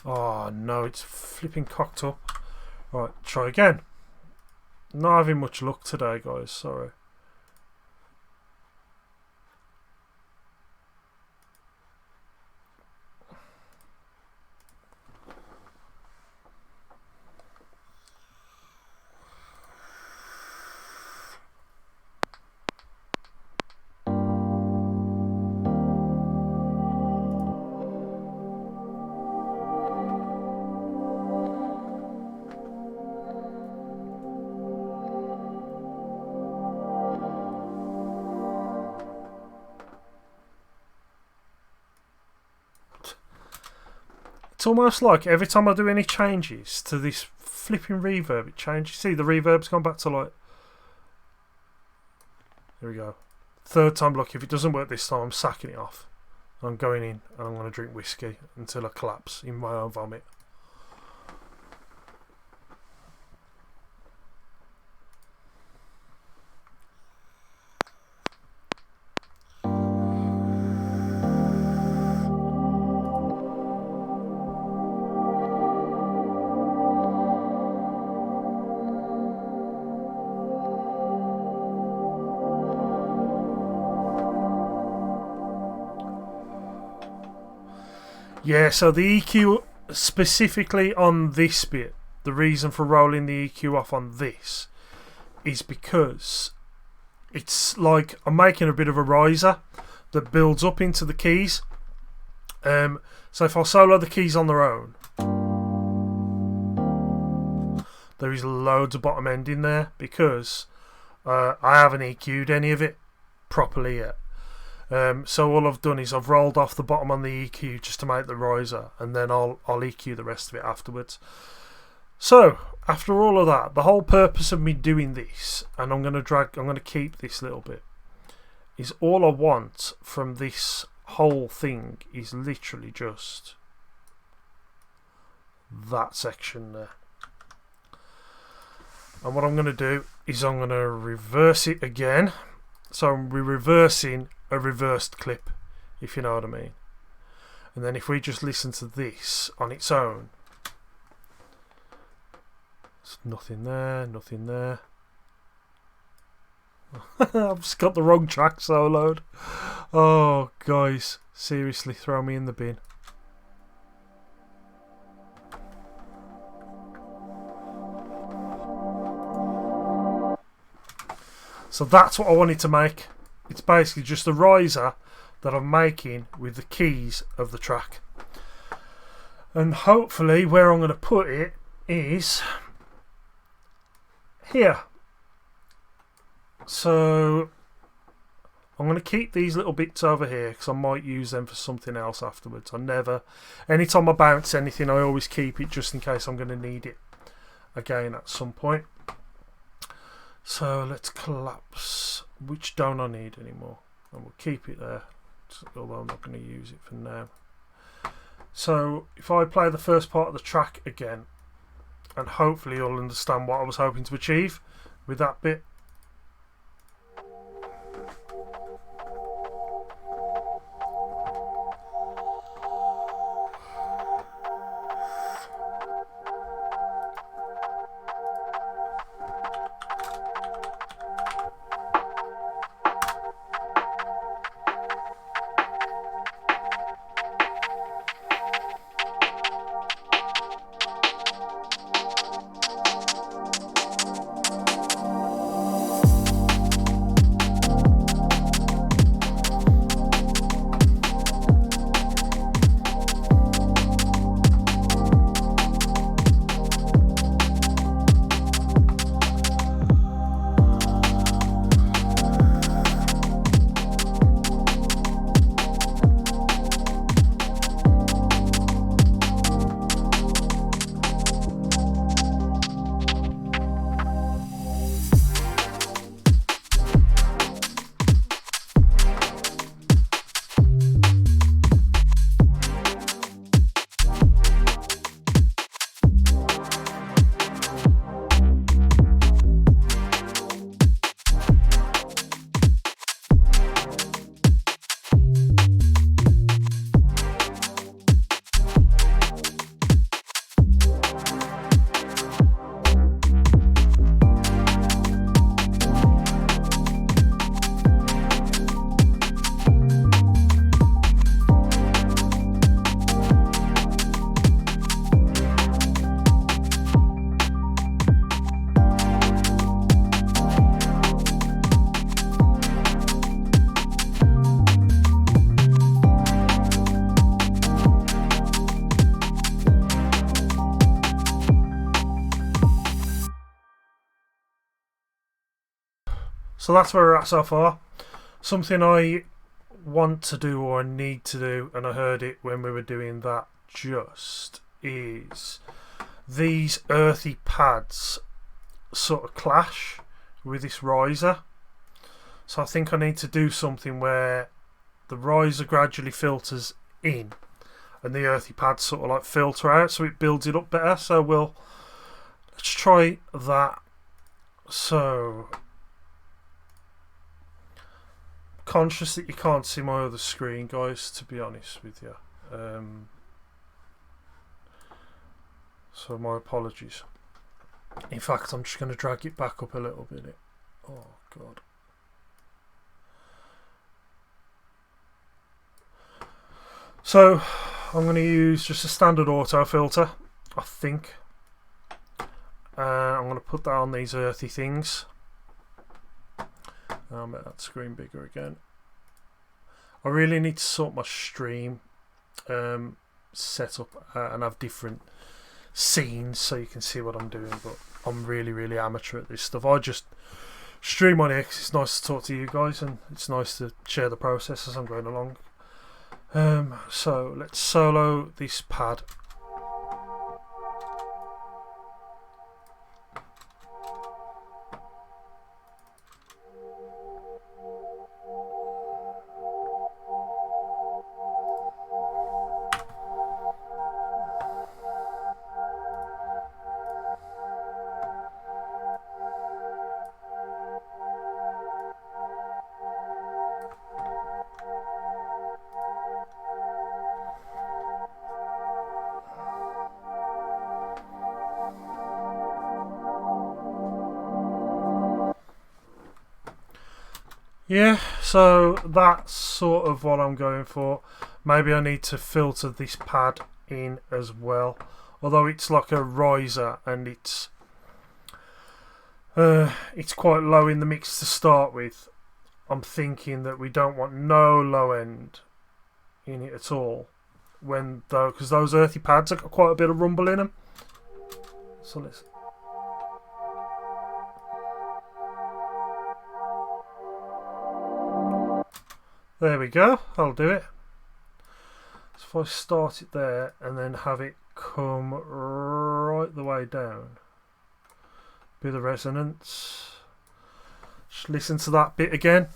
Oh no, it's flipping cocked up. Right, try again. Not having much luck today, guys, sorry. It's almost like every time I do any changes to this flipping reverb, it changes. See, the reverb's gone back to like... Here we go. Third time lucky. If it doesn't work this time, I'm sacking it off. I'm going in and I'm going to drink whiskey until I collapse in my own vomit. Yeah, so the EQ specifically on this bit, the reason for rolling the EQ off on this is because it's like I'm making a bit of a riser that builds up into the keys. So if I solo the keys on their own, there is loads of bottom end in there because I haven't EQ'd any of it properly yet. So all I've done is I've rolled off the bottom on the EQ just to make the riser, and then I'll EQ the rest of it afterwards. So after all of that, the whole purpose of me doing this, and I'm going to keep this little bit, is all I want from this whole thing is literally just that section there. And what I'm going to do is I'm going to reverse it again. So we're reversing a reversed clip, if you know what I mean. And then if we just listen to this on its own, there's nothing there, nothing there. I've just got the wrong track soloed. Oh, guys, seriously, throw me in the bin. So that's what I wanted to make. It's basically just a riser that I'm making with the keys of the track. And hopefully where I'm going to put it is here. So I'm going to keep these little bits over here because I might use them for something else afterwards. Anytime I bounce anything, I always keep it just in case I'm going to need it again at some point. So let's collapse. Which don't I need anymore? And we'll keep it there, although I'm not going to use it for now. So if I play the first part of the track again, and hopefully you'll understand what I was hoping to achieve with that bit. So that's where we're at so far. Something I want to do or I need to do, and I heard it when we were doing that just, is these earthy pads sort of clash with this riser. So I think I need to do something where the riser gradually filters in and the earthy pads sort of like filter out, so it builds it up better. So let's try that. So conscious that you can't see my other screen, guys, to be honest with you, so my apologies. In fact, I'm just going to drag it back up a little bit. Oh god. So I'm going to use just a standard auto filter, I think. I'm going to put that on these earthy things. I'll make that screen bigger again. I really need to sort my stream set up and have different scenes so you can see what I'm doing, but I'm really amateur at this stuff. I just stream on here because it's nice to talk to you guys and it's nice to share the process as I'm going along. So let's solo this pad. Yeah, so that's sort of what I'm going for. Maybe I need to filter this pad in as well. Although it's like a riser and it's quite low in the mix to start with. I'm thinking that we don't want no low end in it at all. Because those earthy pads have got quite a bit of rumble in them. So let's. There we go. I'll do it. So if I start it there and then have it come right the way down. Bit of resonance. Just listen to that bit again.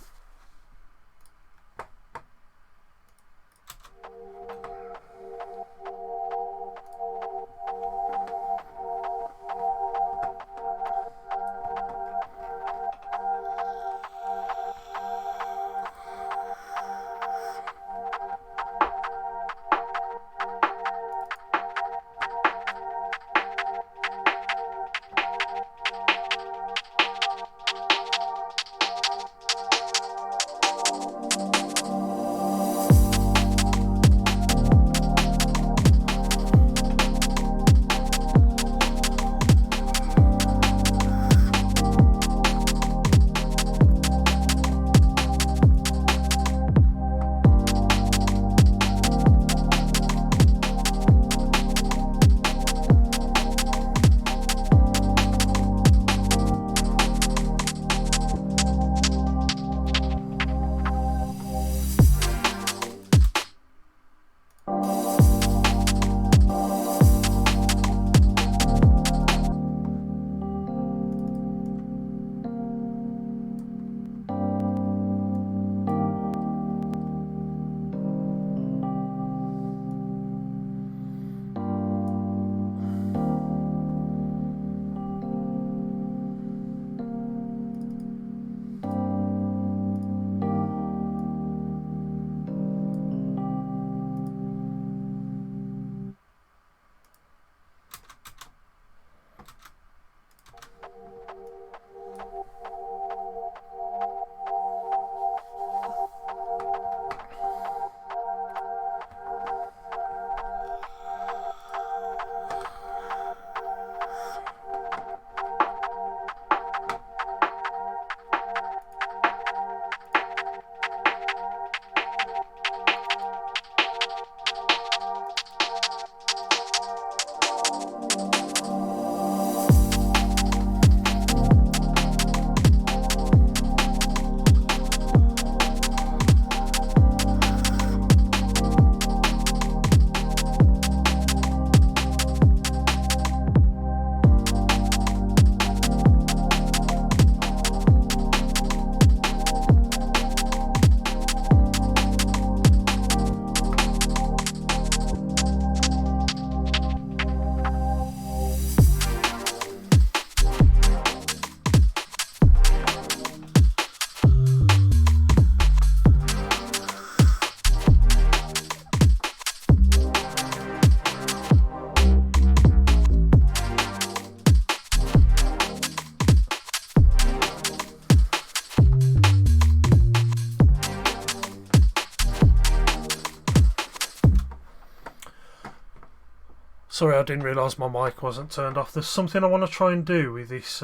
Sorry, I didn't realise my mic wasn't turned off. There's something I want to try and do with this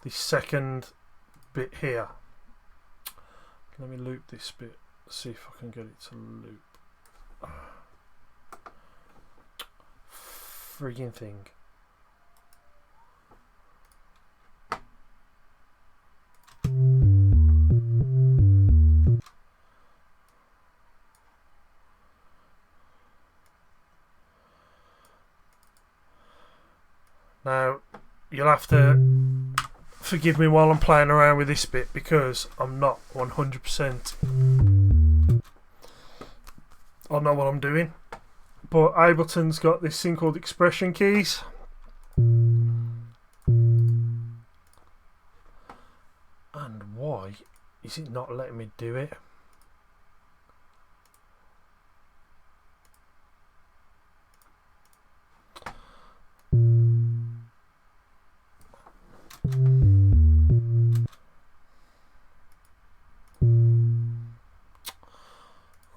this second bit here. Let me loop this bit, see if I can get it to loop. Frigging thing. Now, you'll have to forgive me while I'm playing around with this bit because I'm not 100%. I know what I'm doing. But Ableton's got this thing called expression keys. And why is it not letting me do it?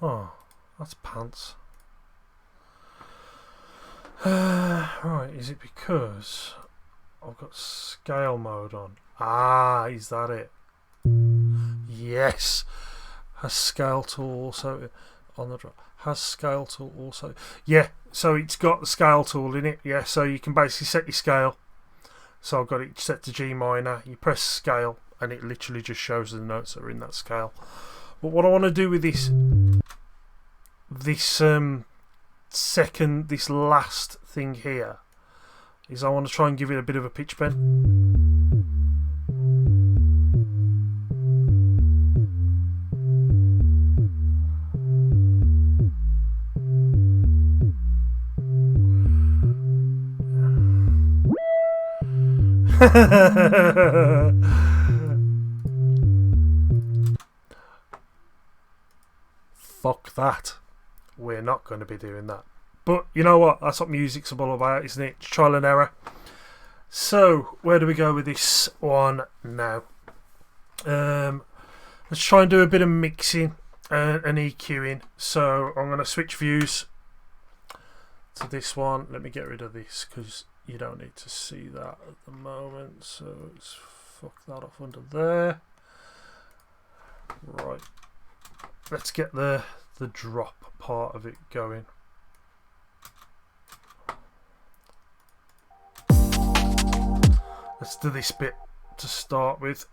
Oh, that's pants. Right, is it because I've got scale mode on? Ah, is that it? Yes. Has scale tool also on the drop? Has scale tool also? Yeah, so it's got the scale tool in it. Yeah, so you can basically set your scale. So I've got it set to G minor. You press scale and it literally just shows the notes that are in that scale. But what I want to do with this last thing here is I want to try and give it a bit of a pitch bend. Fuck that. We're not going to be doing that. But you know what? That's what music's all about, isn't it? Trial and error. So, where do we go with this one now? Let's try and do a bit of mixing and EQing. So, I'm going to switch views to this one. Let me get rid of this because you don't need to see that at the moment. So, let's fuck that off under there. Right. Let's get the drop part of it going. Let's do this bit to start with.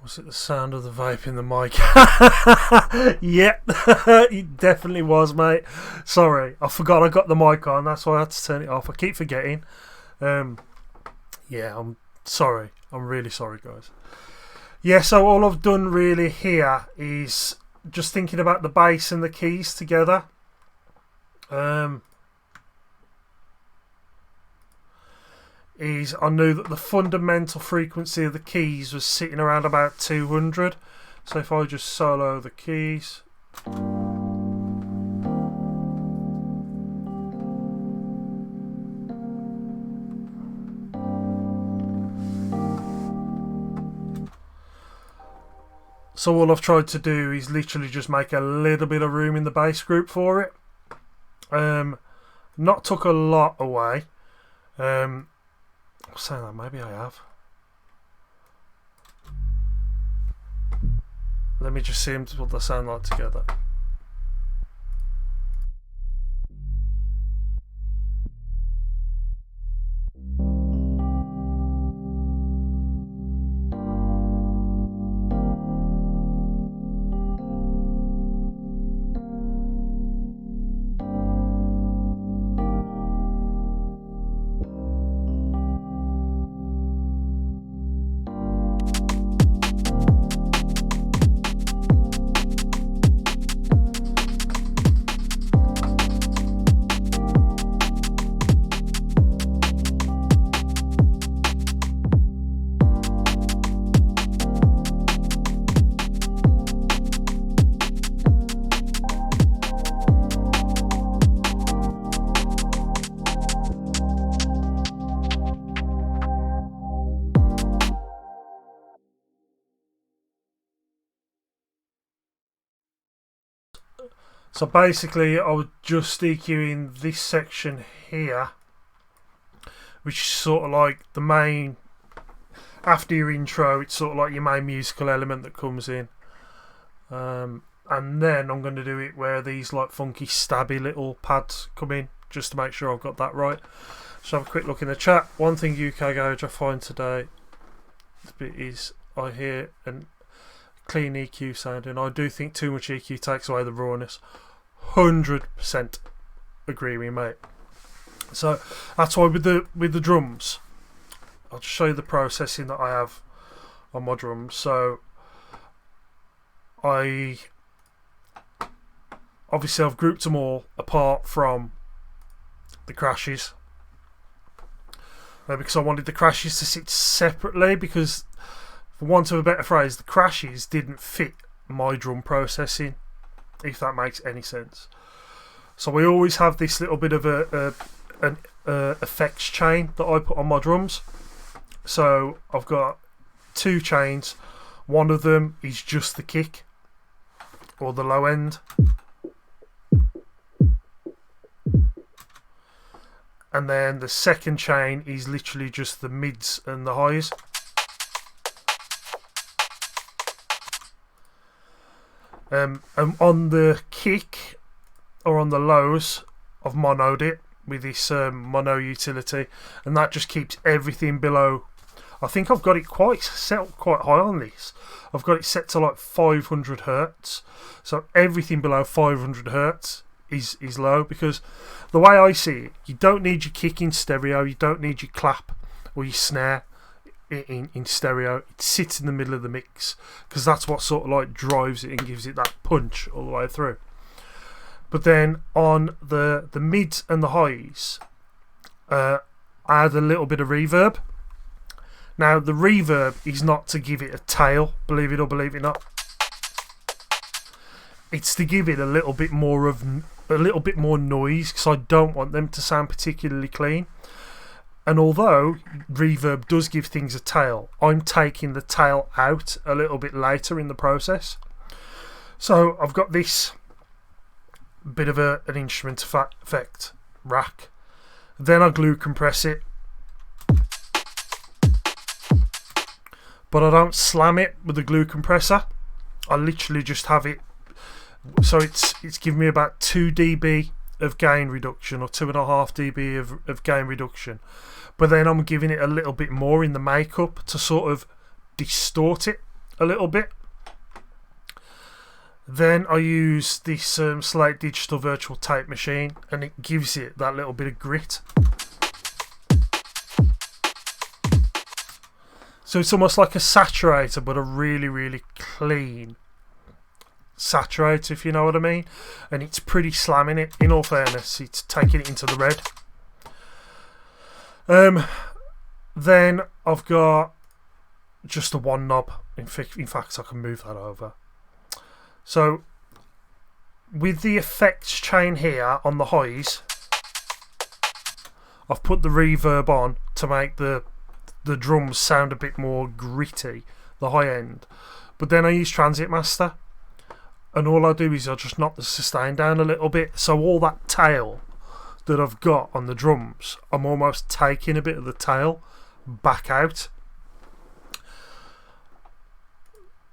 Was it the sound of the vape in the mic? Yep, it definitely was, mate. Sorry, I forgot I got the mic on. That's why I had to turn it off. I keep forgetting. Yeah, I'm sorry. I'm really sorry, guys. Yeah, so all I've done really here is just thinking about the bass and the keys together. I knew that the fundamental frequency of the keys was sitting around about 200. So if I just solo the keys. So all I've tried to do is literally just make a little bit of room in the bass group for it. Not took a lot away. I'm saying that, maybe I have. Let me just see what they sound like together. So basically I was just EQing this section here, which is sort of like the main, after your intro, it's sort of like your main musical element that comes in. And then I'm going to do it where these like funky stabby little pads come in, just to make sure I've got that right. So have a quick look in the chat. One thing UKG I find today is I hear an clean EQ sound, and I do think too much EQ takes away the rawness. 100% agree with you, mate. So that's why with the drums, I'll just show you the processing that I have on my drums. So I've grouped them all apart from the crashes, because I wanted the crashes to sit separately, because for want of a better phrase, the crashes didn't fit my drum processing, if that makes any sense. So we always have this little bit of an effects chain that I put on my drums. So I've got 2 chains. One of them is just the kick, or the low end, and then the second chain is literally just the mids and the highs. And on the kick or on the lows, I've monoed it with this mono utility, and that just keeps everything below. I think I've got it set quite high on this. I've got it set to like 500 hertz, so everything below 500 hertz is low, because the way I see it, you don't need your kick in stereo, you don't need your clap or your snare in stereo. It sits in the middle of the mix, because that's what sort of like drives it and gives it that punch all the way through. But then on the mids and the highs, I add a little bit of reverb. Now the reverb is not to give it a tail, believe it or believe it not. It's to give it a little bit more noise, because I don't want them to sound particularly clean. And although reverb does give things a tail, I'm taking the tail out a little bit later in the process. So I've got this bit of an instrument effect rack. Then I glue compress it, but I don't slam it with the glue compressor. I literally just have it, so it's giving me about 2 dB of gain reduction, or 2.5 dB of gain reduction. But then I'm giving it a little bit more in the makeup to sort of distort it a little bit. Then I use this Slate Digital Virtual Tape Machine, and it gives it that little bit of grit. So it's almost like a saturator, but a really, really clean saturator, if you know what I mean. And it's pretty slamming it, in all fairness. It's taking it into the red. Then I've got just a 1 knob. In fact, I can move that over. So with the effects chain here on the highs, I've put the reverb on to make the drums sound a bit more gritty, the high end. But then I use Transit Master, and all I do is I just knock the sustain down a little bit, so all that tail that I've got on the drums, I'm almost taking a bit of the tail back out.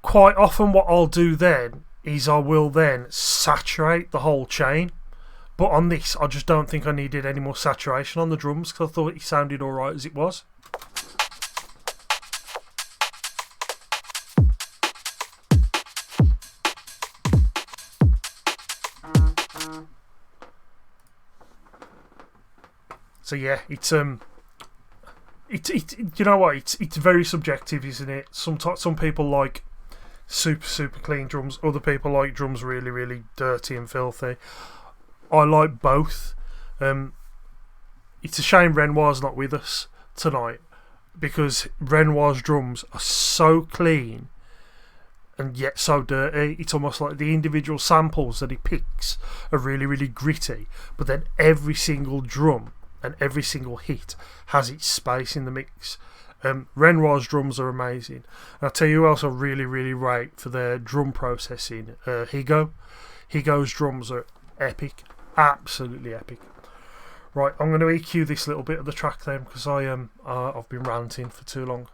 Quite often what I'll do then is I will then saturate the whole chain, but on this I just don't think I needed any more saturation on the drums because I thought it sounded alright as it was. So yeah, it's you know what, it's very subjective, isn't it? Some people like super clean drums, other people like drums really dirty and filthy. I like both. It's a shame Renoir's not with us tonight, because Renoir's drums are so clean and yet so dirty. It's almost like the individual samples that he picks are really gritty, but then every single drum and every single hit has its space in the mix. Renoir's drums are amazing. And I'll tell you who else I really rate for their drum processing. Higo. Higo's drums are epic. Absolutely epic. Right, I'm going to EQ this little bit of the track then, because I've been ranting for too long.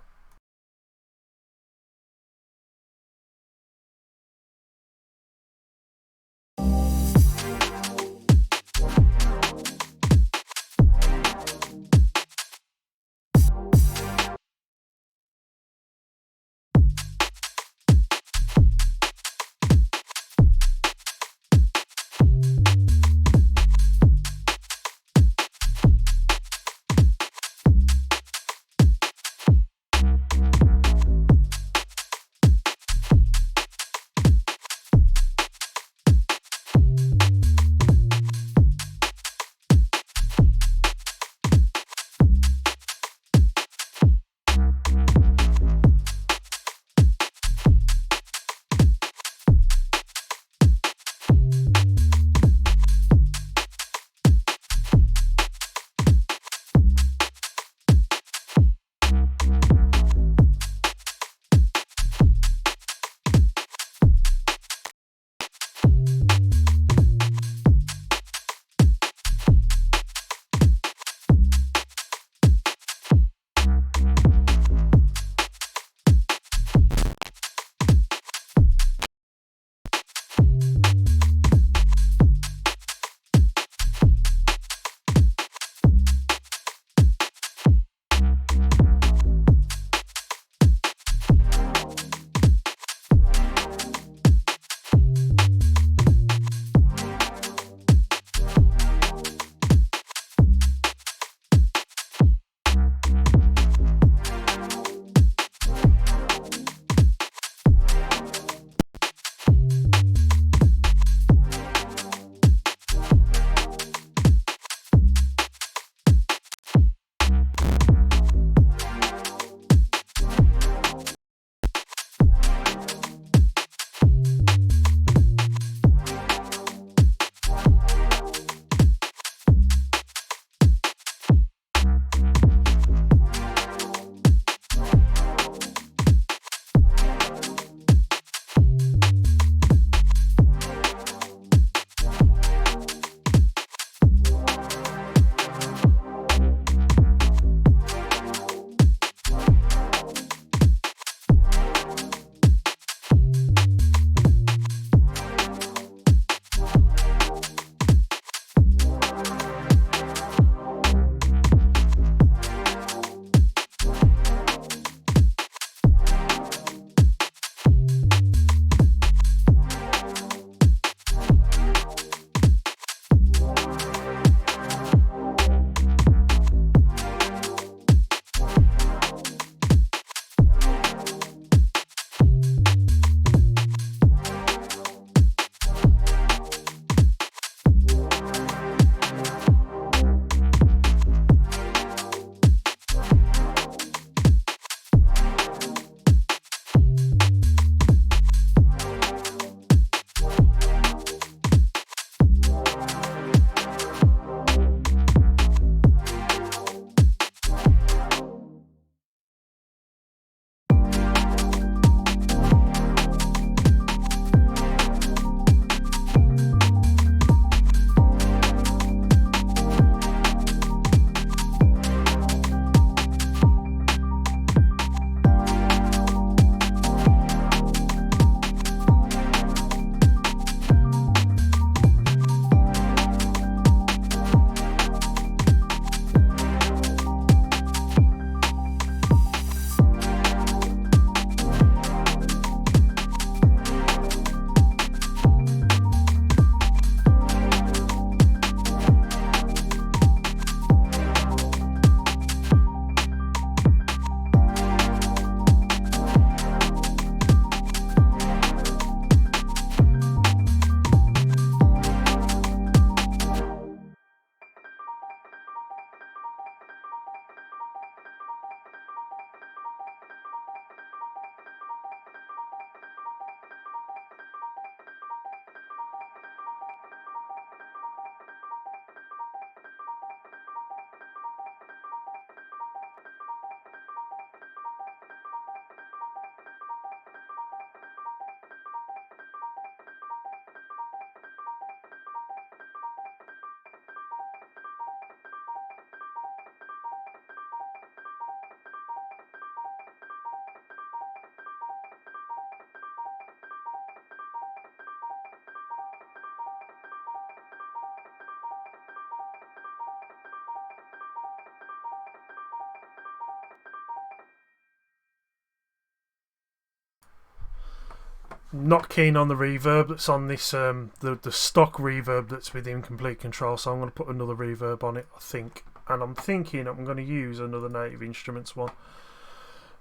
not keen on the reverb that's on this, the stock reverb that's within Complete Control, so I'm going to put another reverb on it, I think. And I'm thinking I'm going to use another Native Instruments one.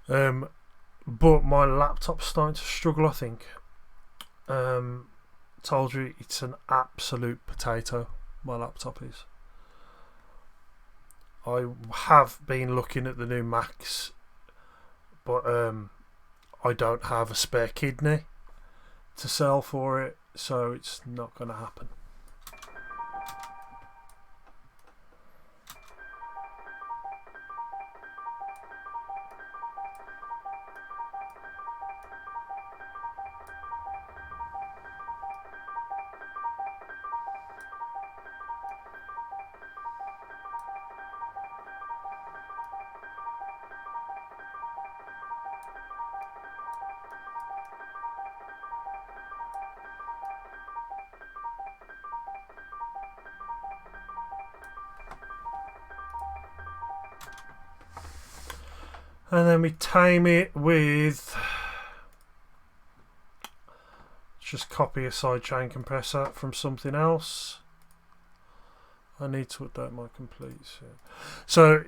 But my laptop's starting to struggle, I think. Told you it's an absolute potato, my laptop is. I have been looking at the new Macs, but I don't have a spare kidney to sell for it, so it's not going to happen. And then we tame it with, just copy a sidechain compressor from something else. I need to update my completes. Yeah. So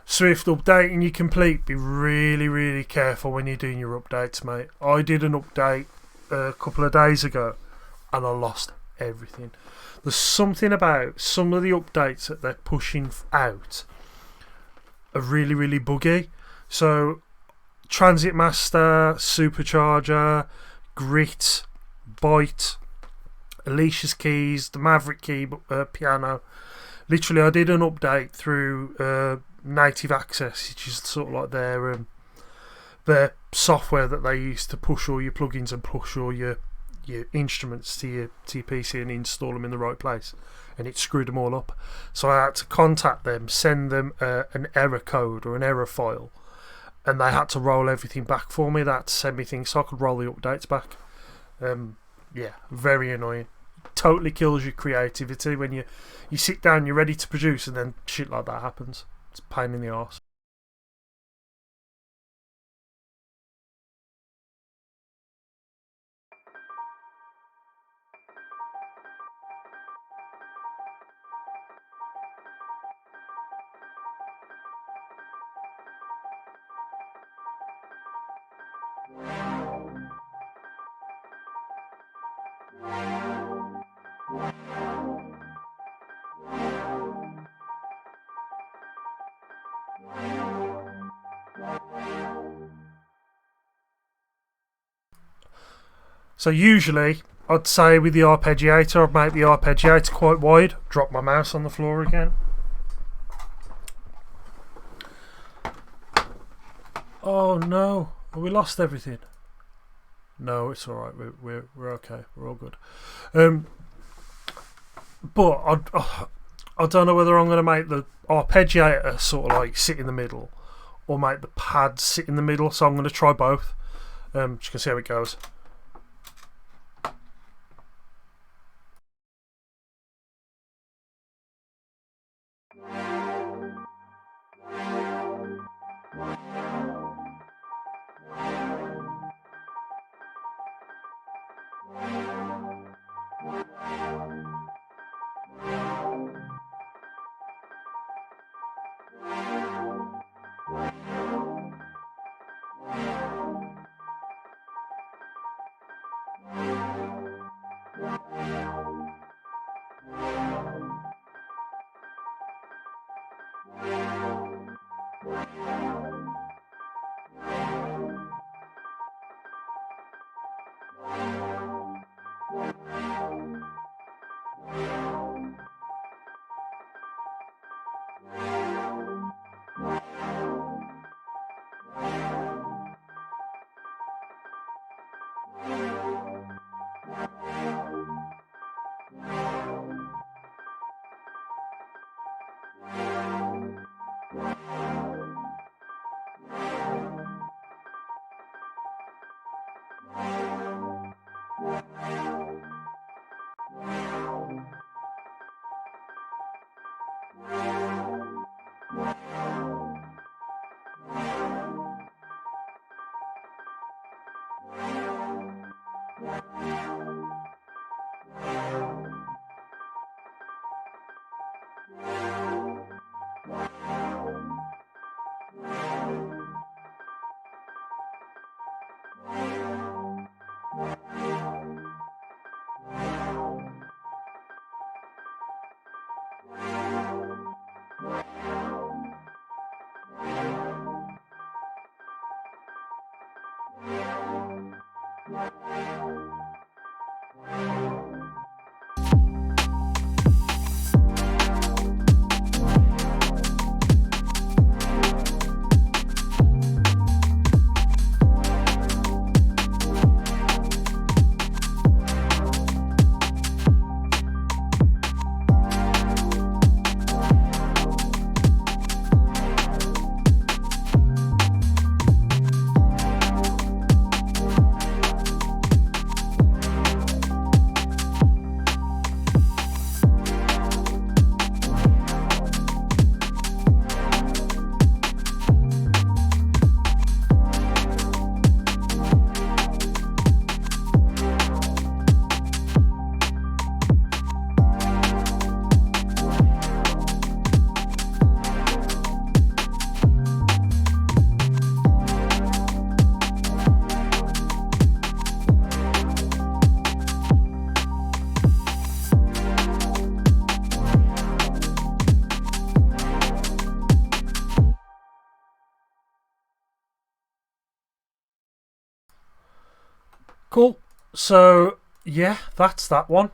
Swift, updating your complete, be really careful when you're doing your updates, mate. I did an update a couple of days ago and I lost everything. There's something about some of the updates that they're pushing out are really buggy. So Transit Master, Supercharger, Grit, Byte, Alicia's keys, the Maverick key, piano. Literally, I did an update through Native Access, which is sort of like their software that they use to push all your plugins and push all your instruments to your PC and install them in the right place. And it screwed them all up. So I had to contact them, send them an error code or an error file. And they had to roll everything back for me. They had to send me things so I could roll the updates back. Yeah, very annoying. Totally kills your creativity when you sit down, you're ready to produce, and then shit like that happens. It's a pain in the arse. So usually, I'd say with the arpeggiator, I'd make the arpeggiator quite wide. Drop my mouse on the floor again. Oh no, we lost everything. No, it's alright, we're okay, we're all good. But I don't know whether I'm going to make the arpeggiator sort of like sit in the middle or make the pads sit in the middle, so I'm going to try both. Just gonna see how it goes. Cool. So yeah, that's that one.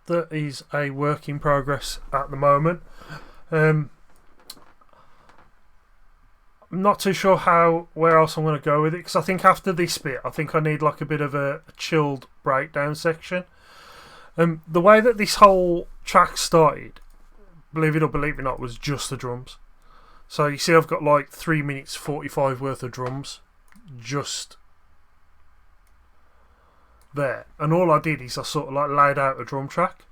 That is a work in progress at the moment. I'm not too sure where else I'm going to go with it, because I think after this bit, I think I need like a bit of a chilled breakdown section. The way that this whole track started, believe it or believe it not, was just the drums. So you see I've got like 3 minutes 45 worth of drums just there, and all I did is I sort of like laid out a drum track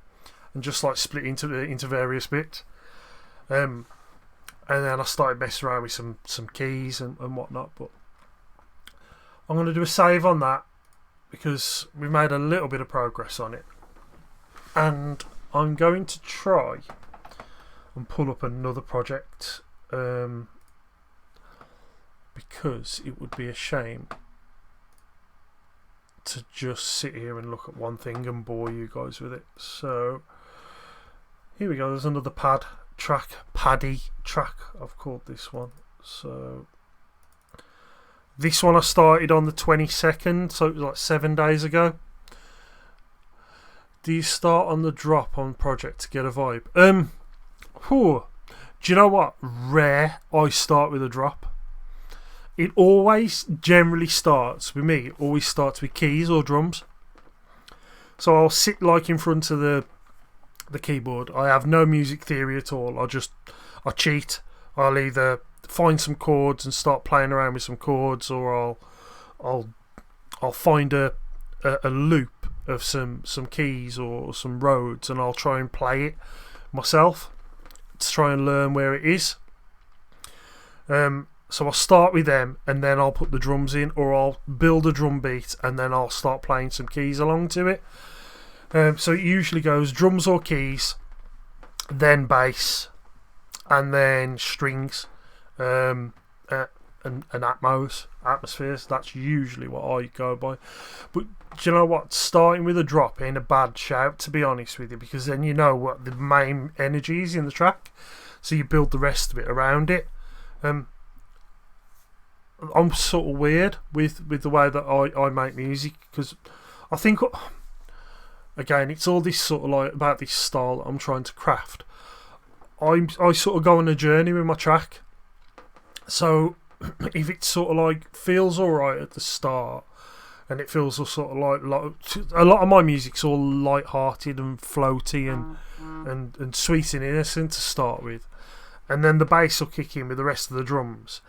and just like split into various bits, and then I started messing around with some keys and whatnot. But I'm going to do a save on that because we made a little bit of progress on it, and I'm going to try and pull up another project, because it would be a shame to just sit here and look at one thing and bore you guys with it. So here we go. There's another paddy track I've called this one. So this one I started on the 22nd, so it was like 7 days ago. Do you start on the drop on project to get a vibe? Do you know what? Rare I start with a drop. It always generally starts with me. It always starts with keys or drums. So I'll sit like in front of the keyboard. I have no music theory at all. I cheat. I'll either find some chords and start playing around with some chords, or I'll find a loop of some keys or some roads, and I'll try and play it myself to try and learn where it is. So I'll start with them, and then I'll put the drums in, or I'll build a drum beat and then I'll start playing some keys along to it. So it usually goes drums or keys, then bass, and then strings, and atmospheres. That's usually what I go by. But do you know what? Starting with a drop ain't a bad shout, to be honest with you, because then you know what the main energy is in the track, so you build the rest of it around it. I'm sort of weird with the way that I make music, because I think, again, it's all this sort of like about this style that I'm trying to craft. I sort of go on a journey with my track. So if it sort of like feels alright at the start, and it feels sort of like a lot of my music's all light-hearted and floaty and sweet and innocent to start with, and then the bass will kick in with the rest of the drums.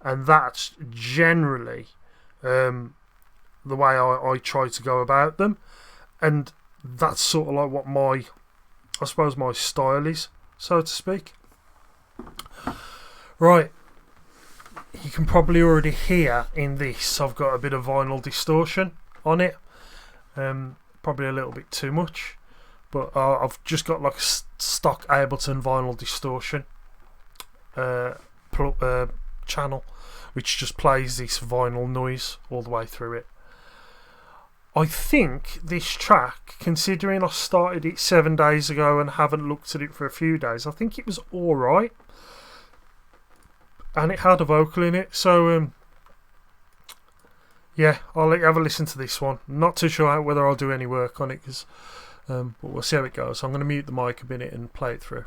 And that's generally the way I try to go about them. And that's sort of like what my style is, so to speak. Right. You can probably already hear in this I've got a bit of vinyl distortion on it. Probably a little bit too much. But I've just got like a stock Ableton vinyl distortion channel, which just plays this vinyl noise all the way through it. I think this track, considering I started it 7 days ago and haven't looked at it for a few days, I think it was alright, and it had a vocal in it. So yeah, I'll let you have a listen to this one. I'm not too sure whether I'll do any work on it, but we'll see how it goes. So I'm going to mute the mic a minute and play it through.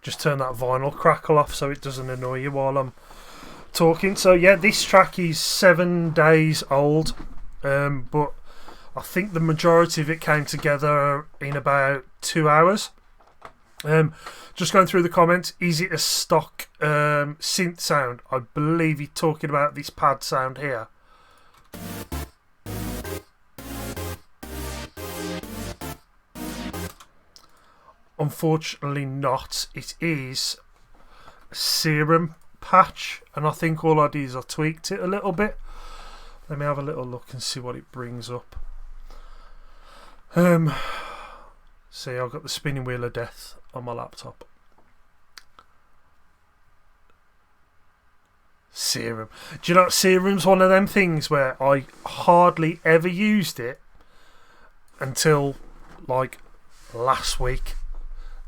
Just turn that vinyl crackle off so it doesn't annoy you while I'm talking. So yeah, this track is 7 days old, but I think the majority of it came together in about 2 hours. Just going through the comments, is it a stock synth sound? I believe you're talking about this pad sound here. Unfortunately not. It is a serum patch, and I think all I did is I tweaked it a little bit. Let me have a little look and see what it brings up. See, I've got the spinning wheel of death on my laptop. Serum. Do you know, serum's one of them things where I hardly ever used it until like last week,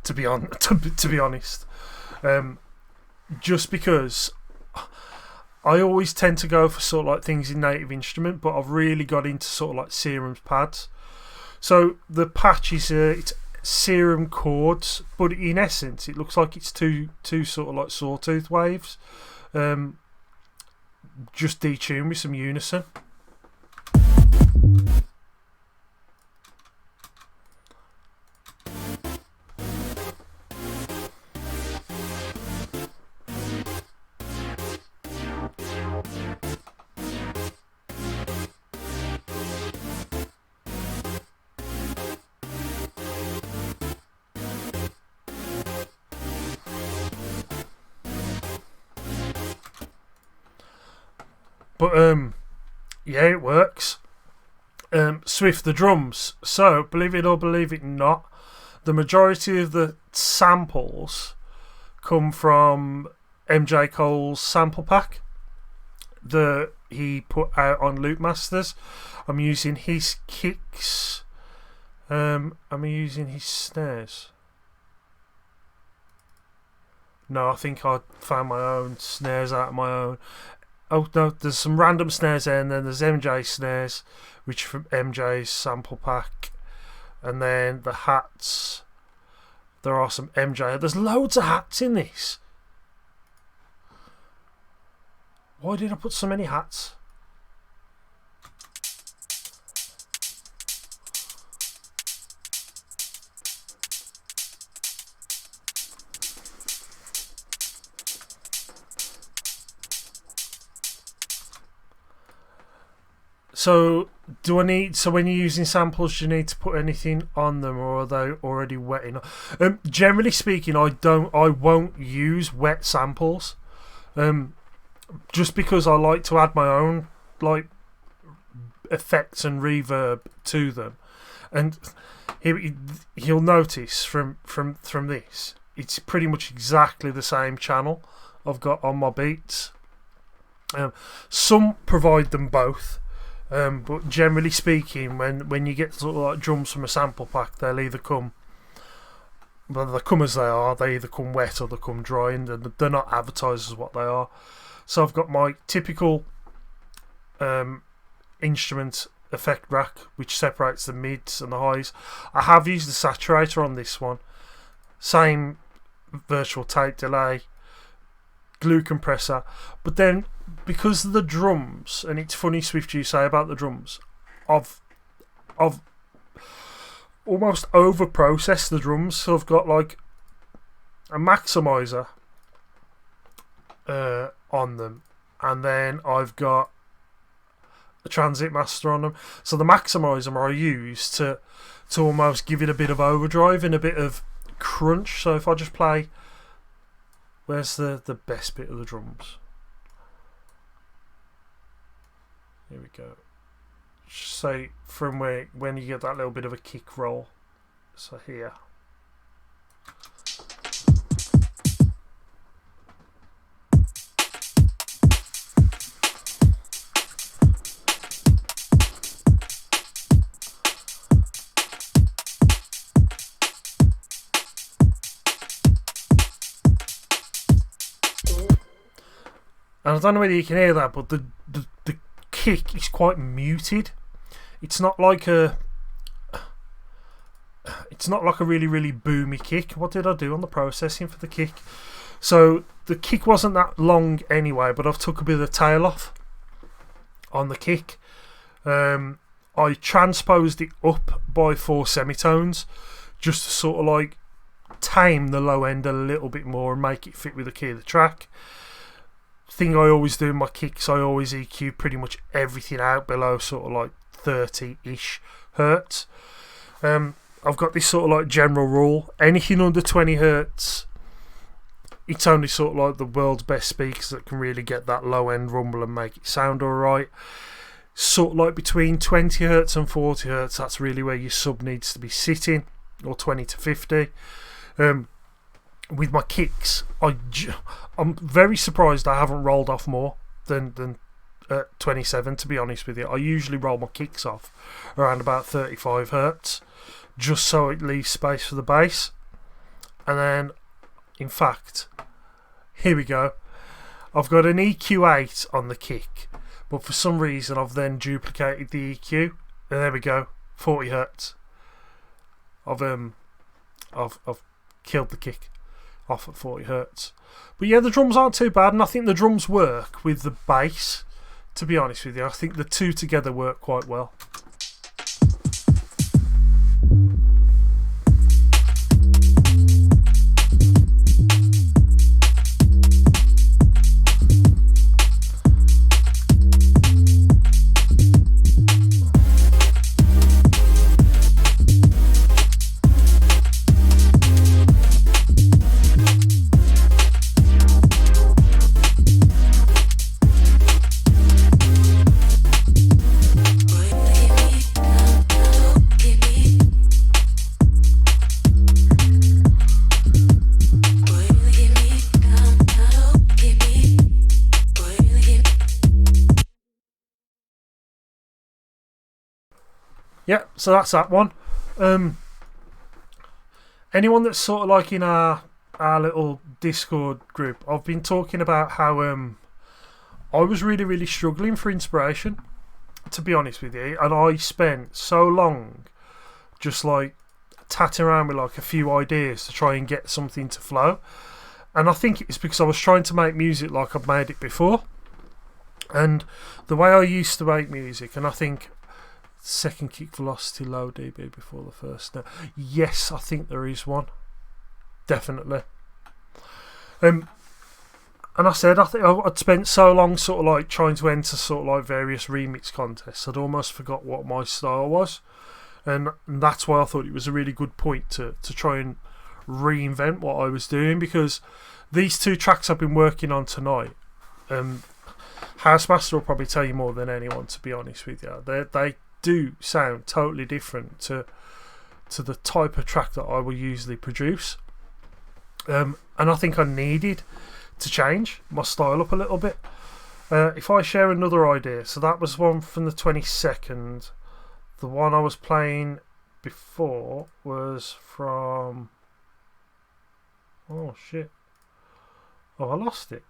to be honest. Just because I always tend to go for sort of like things in Native Instrument, but I've really got into sort of like serum's pads. So the patch is it's serum chords, but in essence it looks like it's two sort of like sawtooth waves, just detuned with some unison. But yeah, it works. Swift, the drums. So, believe it or believe it not, the majority of the samples come from MJ Cole's sample pack that he put out on Loopmasters. I'm using his kicks. Am I using his snares? No, I think I found my own snares out of my own. Oh no, there's some random snares there, and then there's MJ snares, which are from MJ's sample pack. And then the hats, there are some MJ. There's loads of hats in this. Why did I put so many hats? So, do I need? So, when you're using samples, do you need to put anything on them, or are they already wet enough? Generally speaking, I won't use wet samples, just because I like to add my own like effects and reverb to them. And you'll notice from this, it's pretty much exactly the same channel I've got on my beats. Some provide them both. But generally speaking, when you get sort of like drums from a sample pack, they'll either come, whether they come as they are, they either come wet or they come dry, and they're not advertised as what they are. So I've got my typical instrument effect rack, which separates the mids and the highs. I have used the saturator on this one. Same virtual tape delay, glue compressor, but then because of the drums, and it's funny, Swift, you say about the drums, I've almost over processed the drums, so I've got like a maximizer on them, and then I've got a transit master on them. So the maximizer I use to almost give it a bit of overdrive and a bit of crunch. So if I just play, where's the best bit of the drums? Here we go. Say from when you get that little bit of a kick roll. So here. And I don't know whether you can hear that, but the kick is quite muted. It's not like a really, really boomy kick. What did I do on the processing for the kick? So the kick wasn't that long anyway, but I've took a bit of the tail off on the kick. I transposed it up by 4 semitones just to sort of like tame the low end a little bit more and make it fit with the key of the track. Thing I always do in my kicks, I always EQ pretty much everything out below sort of like 30-ish hertz. I've got this sort of like general rule: anything under 20 hertz, it's only sort of like the world's best speakers that can really get that low end rumble and make it sound alright. Sort of like between 20 hertz and 40 hertz, that's really where your sub needs to be sitting, or 20 to 50. With my kicks, I'm very surprised I haven't rolled off more than 27, to be honest with you. I usually roll my kicks off around about 35 hertz, just so it leaves space for the bass. And then, in fact, here we go. I've got an EQ8 on the kick, but for some reason I've then duplicated the EQ, and there we go, 40 hertz. I've killed the kick off at 40 hertz. But yeah, the drums aren't too bad, and I think the drums work with the bass, to be honest with you. I think the two together work quite well. Yeah, so that's that one. Anyone that's sort of like in our little Discord group, I've been talking about how I was really, really struggling for inspiration, to be honest with you, and I spent so long just like tatting around with like a few ideas to try and get something to flow. And I think it's because I was trying to make music like I've made it before. And the way I used to make music, and I think second kick velocity low dB before the first note. Yes, I think there is one. Definitely. And I said, I think I'd spent so long sort of like trying to enter sort of like various remix contests, I'd almost forgot what my style was. And that's why I thought it was a really good point to try and reinvent what I was doing, because these two tracks I've been working on tonight, Housemaster will probably tell you more than anyone, to be honest with you. They do sound totally different to the type of track that I will usually produce. And I think I needed to change my style up a little bit. If I share another idea, so that was one from the 22nd. The one I was playing before was from... Oh shit. Oh, I lost it.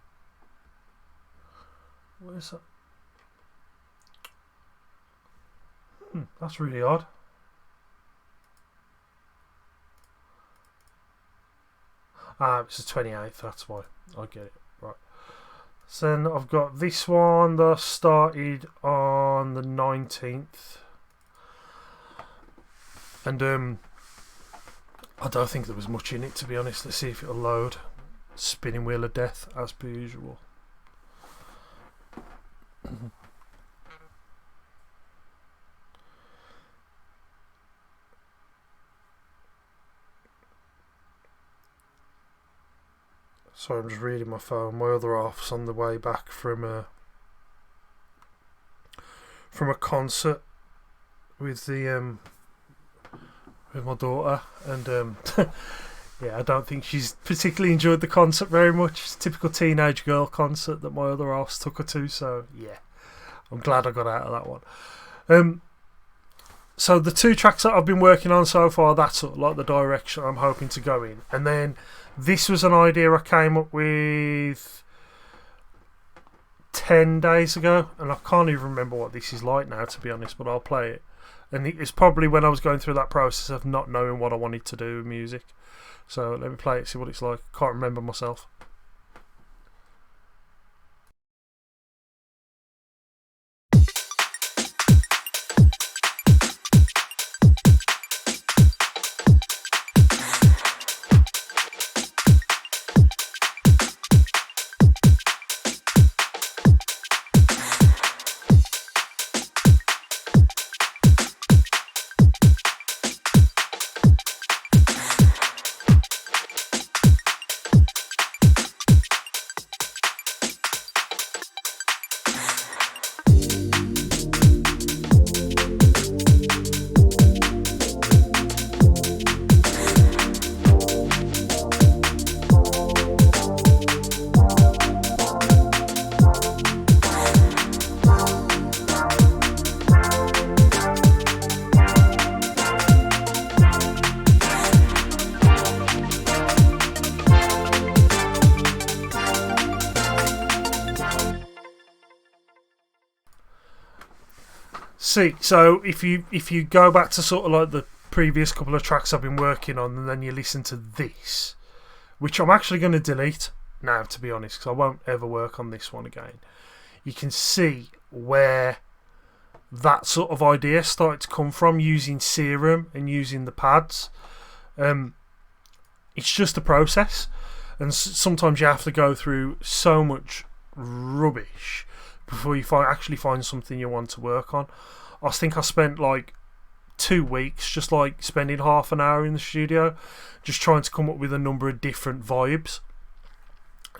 Where's that? That's really odd. It's the 28th, that's why. I get it. Right. So then I've got this one that started on the 19th. And I don't think there was much in it, to be honest. Let's see if it'll load. Spinning Wheel of Death, as per usual. Sorry, I'm just reading my phone. My other half's on the way back from a concert with the with my daughter, and yeah, I don't think she's particularly enjoyed the concert very much. It's a typical teenage girl concert that my other half took her to, so yeah, I'm glad I got out of that one. So the two tracks that I've been working on so far, that's sort of like the direction I'm hoping to go in. And then this was an idea I came up with 10 days ago, and I can't even remember what this is like now, to be honest, but I'll play it. And it's probably when I was going through that process of not knowing what I wanted to do with music. So let me play it, see what it's like. Can't remember myself. See, so if you go back to sort of like the previous couple of tracks I've been working on, and then you listen to this, which I'm actually going to delete now, to be honest, because I won't ever work on this one again. You can see where that sort of idea started to come from, using Serum and using the pads. It's just a process, and sometimes you have to go through so much rubbish before you actually find something you want to work on. I think I spent like 2 weeks just like spending half an hour in the studio just trying to come up with a number of different vibes,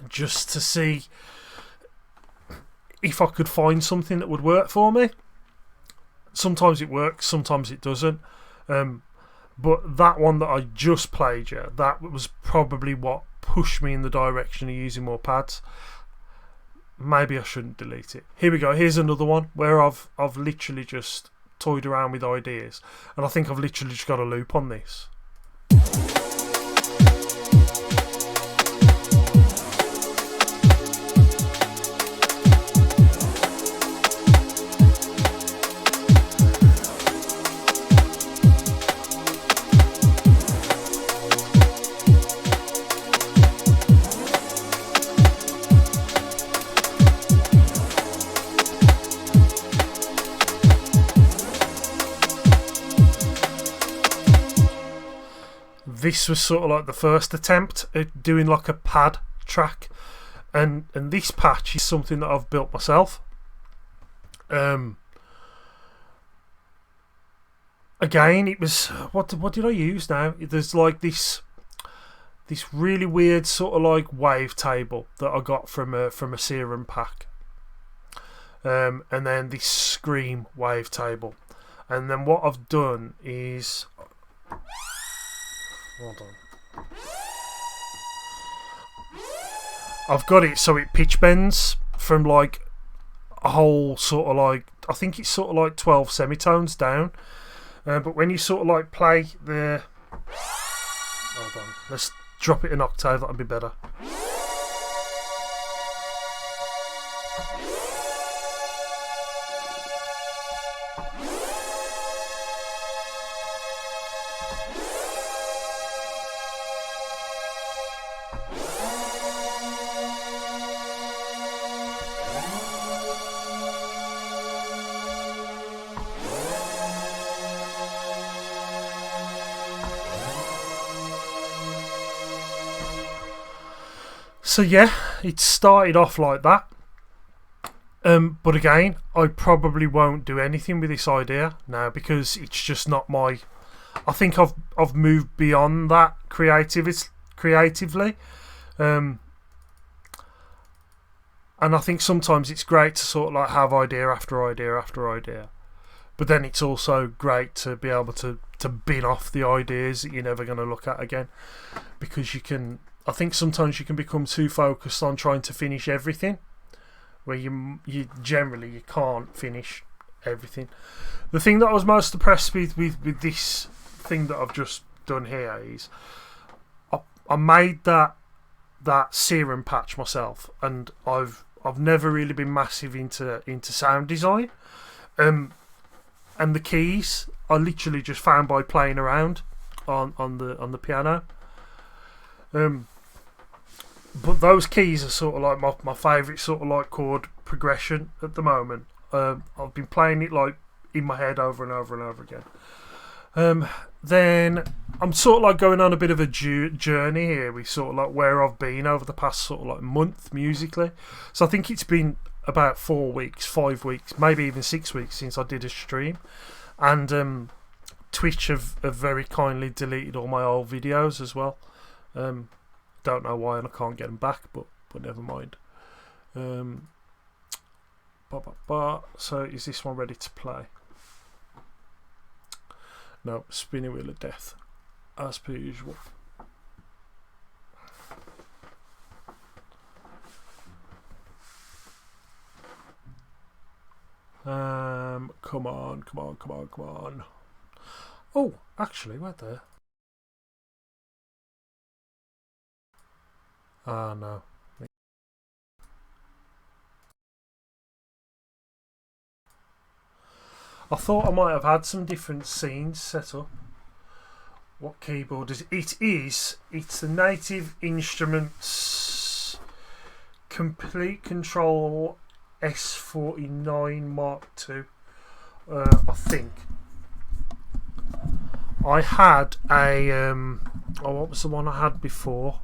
just to see if I could find something that would work for me. Sometimes it works, sometimes it doesn't. But that one that I just played you, that was probably what pushed me in the direction of using more pads. Maybe I shouldn't delete it. Here we go. Here's another one where I've literally just toyed around with ideas, and I think I've literally just got a loop on this. this was sort of like the first attempt at doing like a pad track, and this patch is something that I've built myself. Again, it was what did I use now? There's like this really weird sort of like wave table that I got from a serum pack, and then this scream wave table, and then what I've done is, hold on, I've got it so it pitch bends from like a whole sort of like, I think it's sort of like 12 semitones down. But when you sort of like play the, hold on, let's drop it an octave, that'd be better. So yeah, it started off like that. But again, I probably won't do anything with this idea now because it's just not my. I think I've moved beyond that creatively, and I think sometimes it's great to sort of like have idea after idea after idea, but then it's also great to be able to bin off the ideas that you're never going to look at again, because you can. I think sometimes you can become too focused on trying to finish everything, where you generally can't finish everything. The thing that I was most impressed with this thing that I've just done here is I made that serum patch myself, and I've never really been massive into sound design, and the keys I literally just found by playing around on the piano. But those keys are sort of like my favourite sort of like chord progression at the moment. I've been playing it like in my head over and over and over again. Then I'm sort of like going on a bit of a journey here with sort of like where I've been over the past sort of like month musically. So I think it's been about 4 weeks, 5 weeks, maybe even 6 weeks since I did a stream. And Twitch have very kindly deleted all my old videos as well. Don't know why, and I can't get them back, but never mind. So is this one ready to play? No, spinning wheel of death, as per usual. Come on. Oh, actually, wait there. Ah, no. I thought I might have had some different scenes set up. What keyboard is it? It's the Native Instruments Complete Control S49 Mark II. I think. I had a what was the one I had before?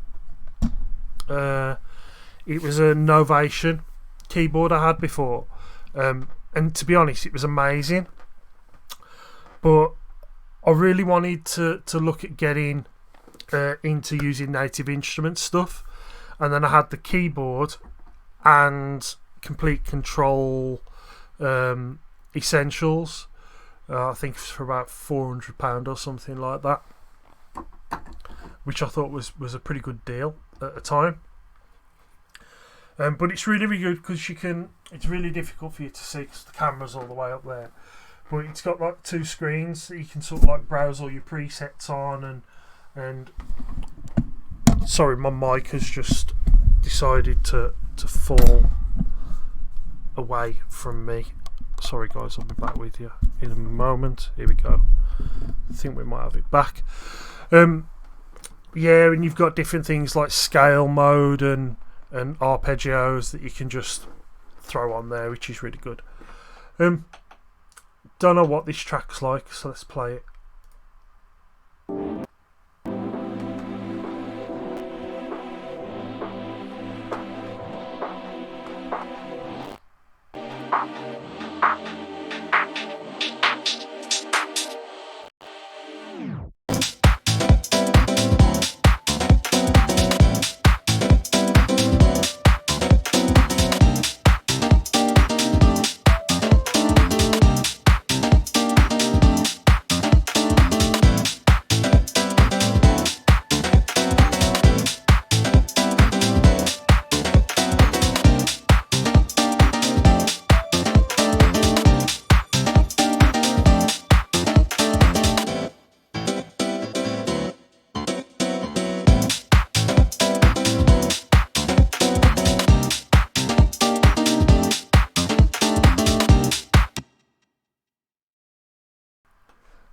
It was a Novation keyboard I had before, and to be honest, it was amazing. But I really wanted to look at getting into using Native Instruments stuff, and then I had the keyboard and Complete Control Essentials. I think it was for about £400 or something like that, which I thought was a pretty good deal at the time. But it's really good because it's really difficult for you to see because the camera's all the way up there. But it's got like 2 screens that you can sort of like browse all your presets on, and sorry, my mic has just decided to fall away from me. Sorry guys, I'll be back with you in a moment. Here we go. I think we might have it back. Yeah, and you've got different things like scale mode and arpeggios that you can just throw on there, which is really good. Don't know what this track's like, so let's play it.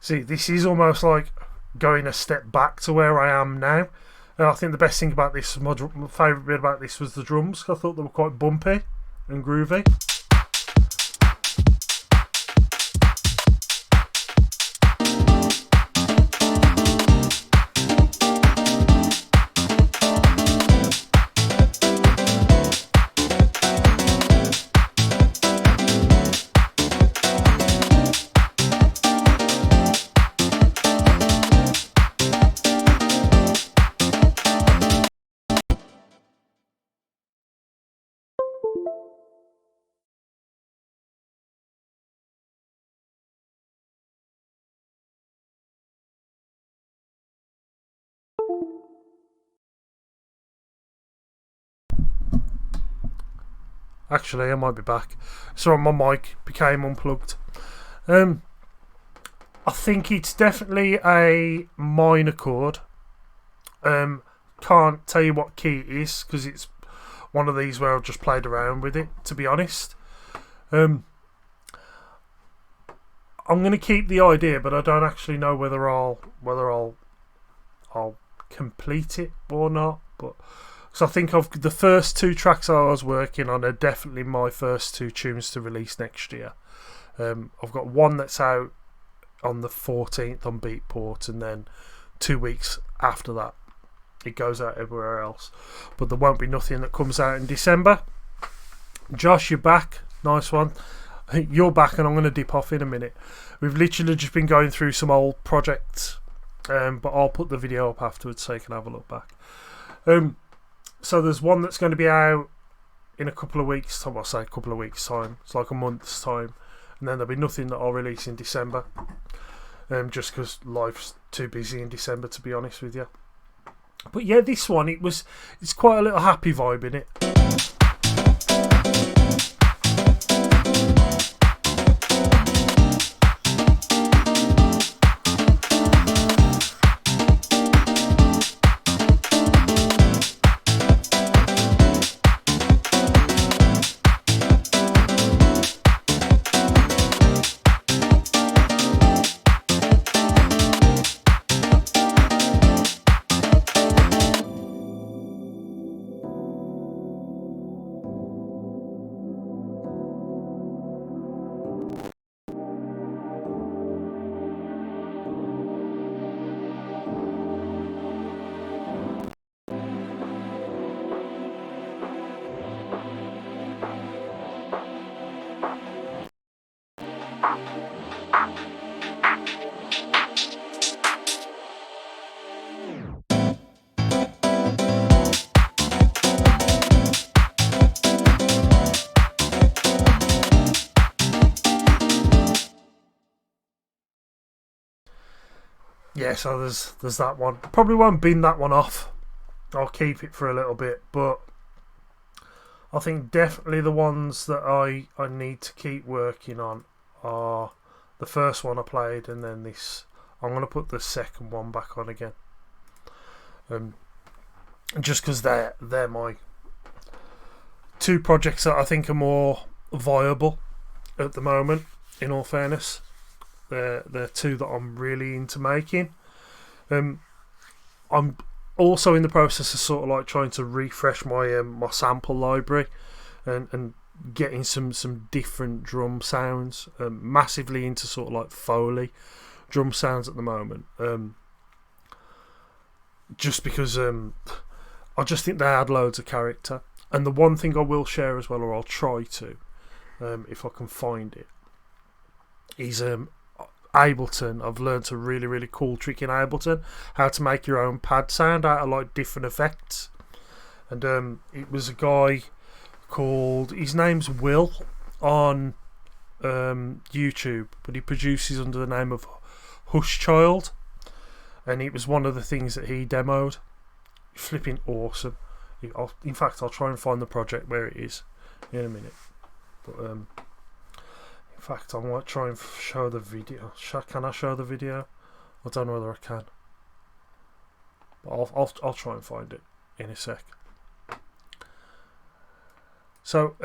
See, this is almost like going a step back to where I am now. And I think the best thing about this, my favourite bit about this was the drums. I thought they were quite bumpy and groovy. Actually, I might be back. Sorry, my mic became unplugged. I think it's definitely a minor chord. Can't tell you what key it is because it's one of these where I've just played around with it, to be honest. I'm going to keep the idea, but I don't actually know whether I'll complete it or not. But so I think the first two tracks I was working on are definitely my first two tunes to release next year. I've got one that's out on the 14th on Beatport, and then 2 weeks after that it goes out everywhere else. But there won't be nothing that comes out in December. Josh, you're back. Nice one. You're back, and I'm going to dip off in a minute. We've literally just been going through some old projects, but I'll put the video up afterwards so you can have a look back. So there's one that's going to be out in a couple of weeks time. I'll say a couple of weeks time. It's like a month's time. And then there'll be nothing that I'll release in December. Just because life's too busy in December, to be honest with you. But yeah, this one, it's quite a little happy vibe in it. Yeah, so there's that one. Probably won't bin that one off. I'll keep it for a little bit, but I think definitely the ones that I need to keep working on are the first one I played, and then this. I'm going to put the second one back on again. Just because they're my two projects that I think are more viable at the moment, in all fairness. They're two that I'm really into making. I'm also in the process of sort of like trying to refresh my my sample library and getting some different drum sounds. Massively into sort of like Foley drum sounds at the moment. Just because I just think they add loads of character. And the one thing I will share as well, or I'll try to, if I can find it. He's Ableton. I've learned a really, really cool trick in Ableton, how to make your own pad sound out of like different effects. And it was a guy called, his name's Will on YouTube, but he produces under the name of Hushchild, and it was one of the things that he demoed. Flipping awesome. In fact, I'll try and find the project where it is in a minute. But in fact, I might try and show the video. Can I show the video? I don't know whether I can. But I'll try and find it in a sec. So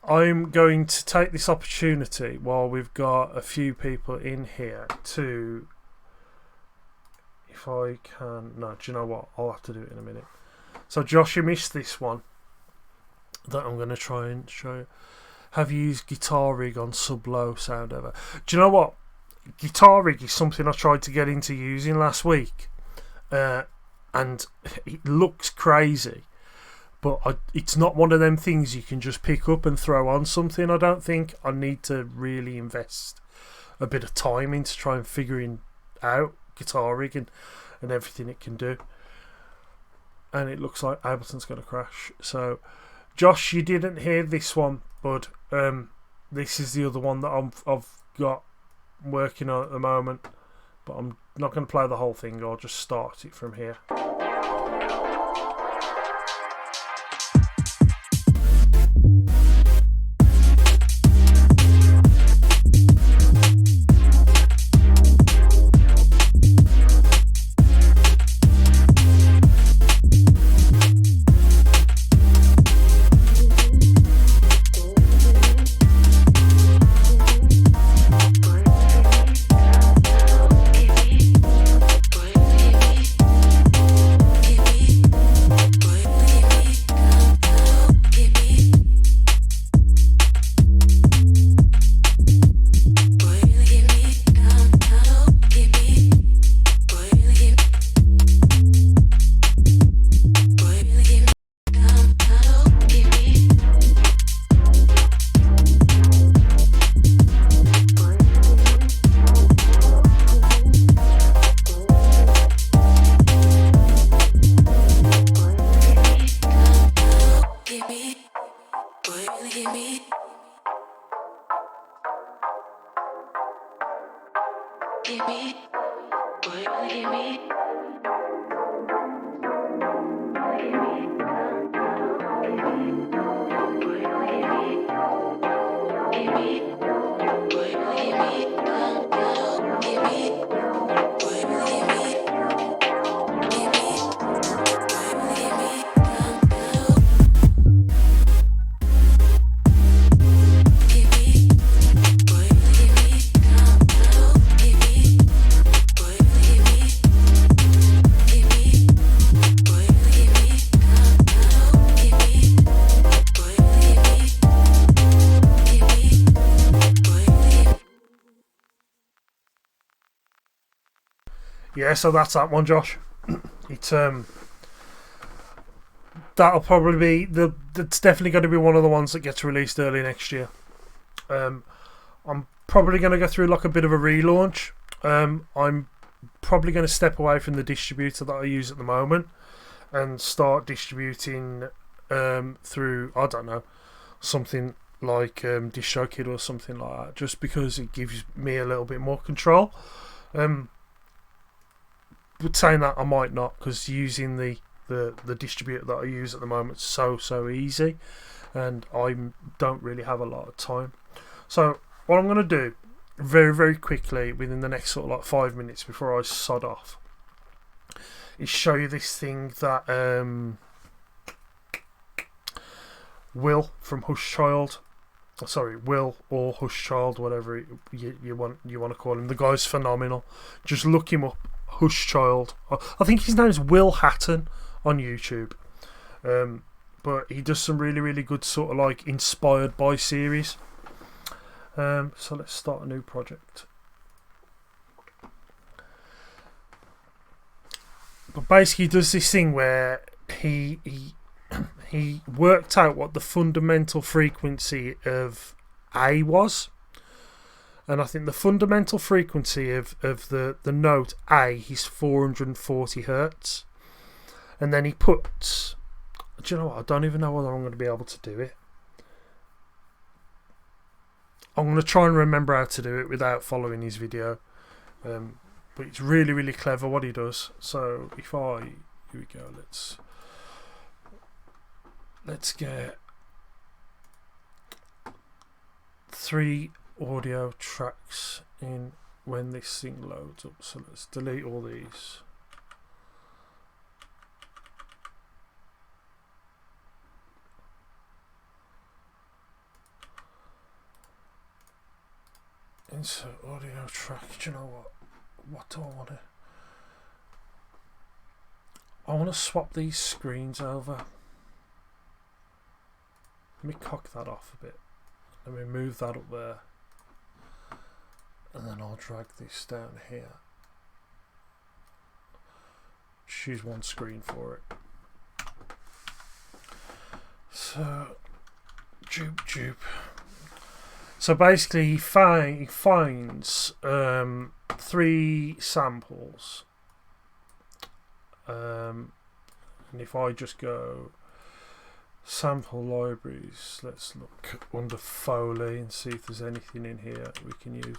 I'm going to take this opportunity while we've got a few people in here to, if I can, no, do you know what? I'll have to do it in a minute. So Josh, you missed this one that I'm going to try and show you. Have you used Guitar Rig on sub-low sound ever? Do you know what? Guitar Rig is something I tried to get into using last week, and it looks crazy, but it's not one of them things you can just pick up and throw on something. I don't think I need to really invest a bit of time into trying figuring out Guitar Rig and everything it can do. And it looks like Ableton's going to crash. So, Josh, you didn't hear this one, but this is the other one that I've got working on at the moment. But I'm not going to play the whole thing. I'll just start it from here. Yeah, so that's that one, Josh. It's that'll probably be that's definitely going to be one of the ones that gets released early next year. I'm probably going to go through like a bit of a relaunch. I'm probably going to step away from the distributor that I use at the moment and start distributing through, I don't know, something like DistroKid or something like that, just because it gives me a little bit more control. But saying that, I might not, because using the distributor that I use at the moment is so easy, and I don't really have a lot of time. So what I'm going to do very, very quickly within the next sort of like 5 minutes before I sod off is show you this thing that Will from Hushchild, Will or Hushchild, whatever you want to call him. The guy's phenomenal. Just look him up, Hushchild. I think his name's Will Hatton on YouTube. But he does some really, really good sort of like inspired by series. So let's start a new project. But basically he does this thing where he worked out what the fundamental frequency of A was. And I think the fundamental frequency of the note A is 440 hertz. And then he puts... Do you know what? I don't even know whether I'm going to be able to do it. I'm going to try and remember how to do it without following his video. But it's really, really clever what he does. So if I... Here we go. Let's get 3 audio tracks in when this thing loads up. So let's delete all these. Insert audio track. Do you know what? What do I want to? I want to swap these screens over. Let me cock that off a bit. Let me move that up there. And then I'll drag this down here. Choose one screen for it. So, dupe. So basically he finds 3 samples. And if I just go sample libraries, let's look under Foley and see if there's anything in here we can use.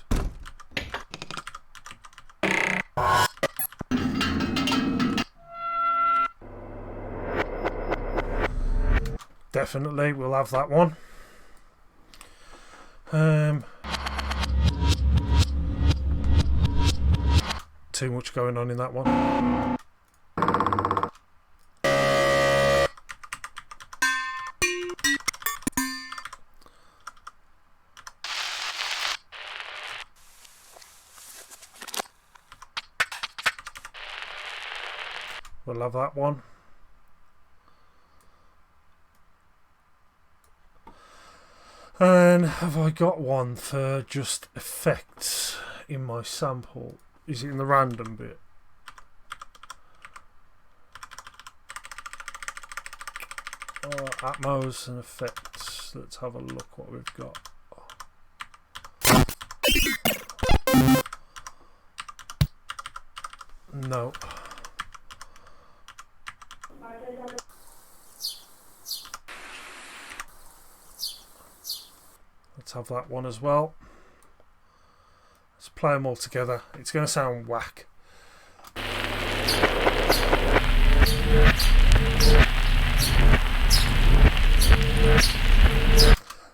Definitely, we'll have that one. Too much going on in that one. We'll have that one. And have I got one for just effects in my sample? Is it in the random bit? Atmos and effects. Let's have a look what we've got. No. Let's have that one as well. Let's play them all together. It's going to sound whack.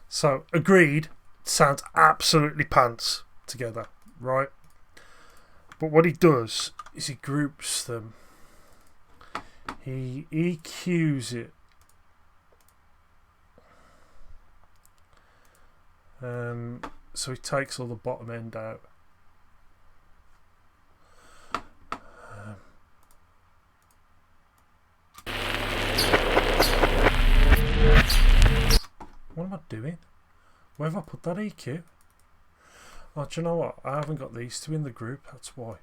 So, agreed, sounds absolutely pants together, right? But what he does is he groups them. He EQs it. So he takes all the bottom end out. What am I doing? Where have I put that EQ? Oh, do you know what? I haven't got these 2 in the group, that's why.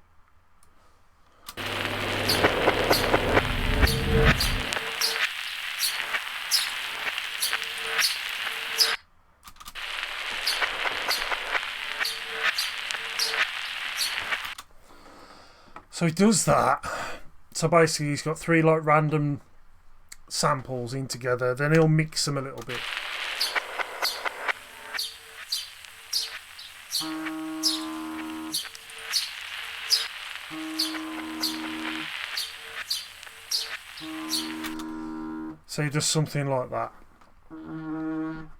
So he does that. So basically he's got 3 like random samples in together, then he'll mix them a little bit. So he does something like that. And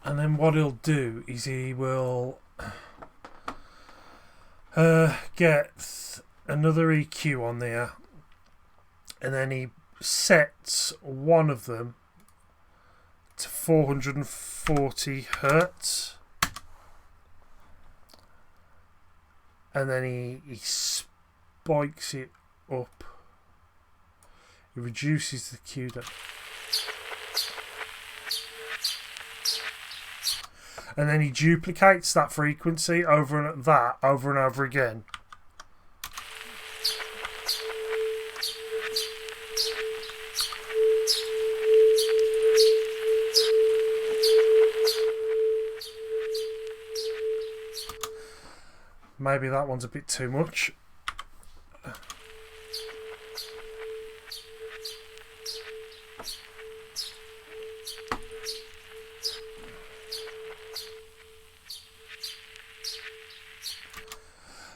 then what he'll do is he will get another EQ on there, and then he sets one of them to 440 hertz, and then he spikes it up. He reduces the Q down. And then he duplicates that frequency over and over again. Maybe that one's a bit too much.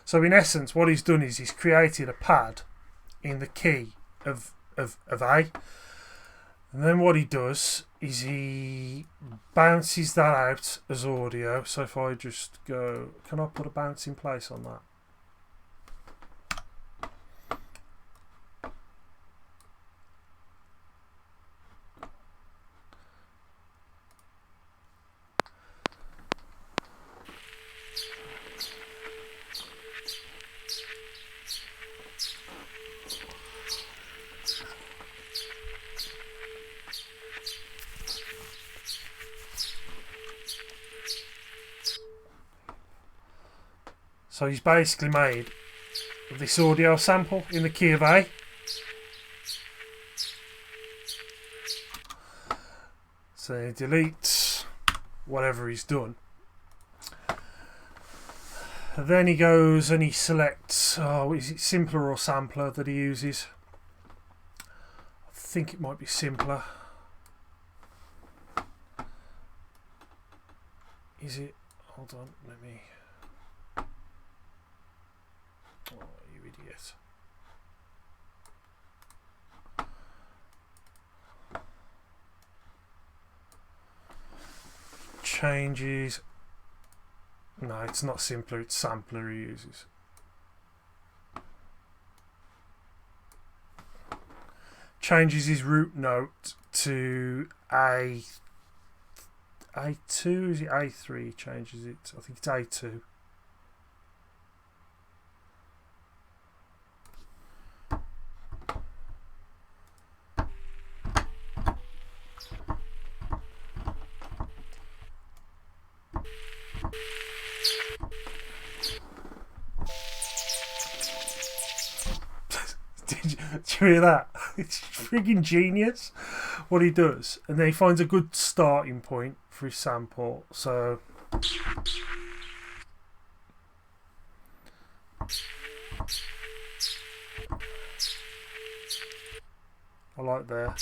So in essence, what he's done is he's created a pad in the key of A. And then what he does is he bounces that out as audio. So if I just go, can I put a bounce in place on that? So he's basically made this audio sample in the key of A. So he deletes whatever he's done. And then he goes and he selects, is it simpler or sampler that he uses? I think it might be simpler. Is it? Hold on, let me... Oh, you idiot. Changes. No, it's not simpler, it's sampler he uses. Changes his root note to A2, is it A3? Changes it, I think it's A2. Did you hear that? It's frigging genius what he does. And then he finds a good starting point for his sample. So I like there.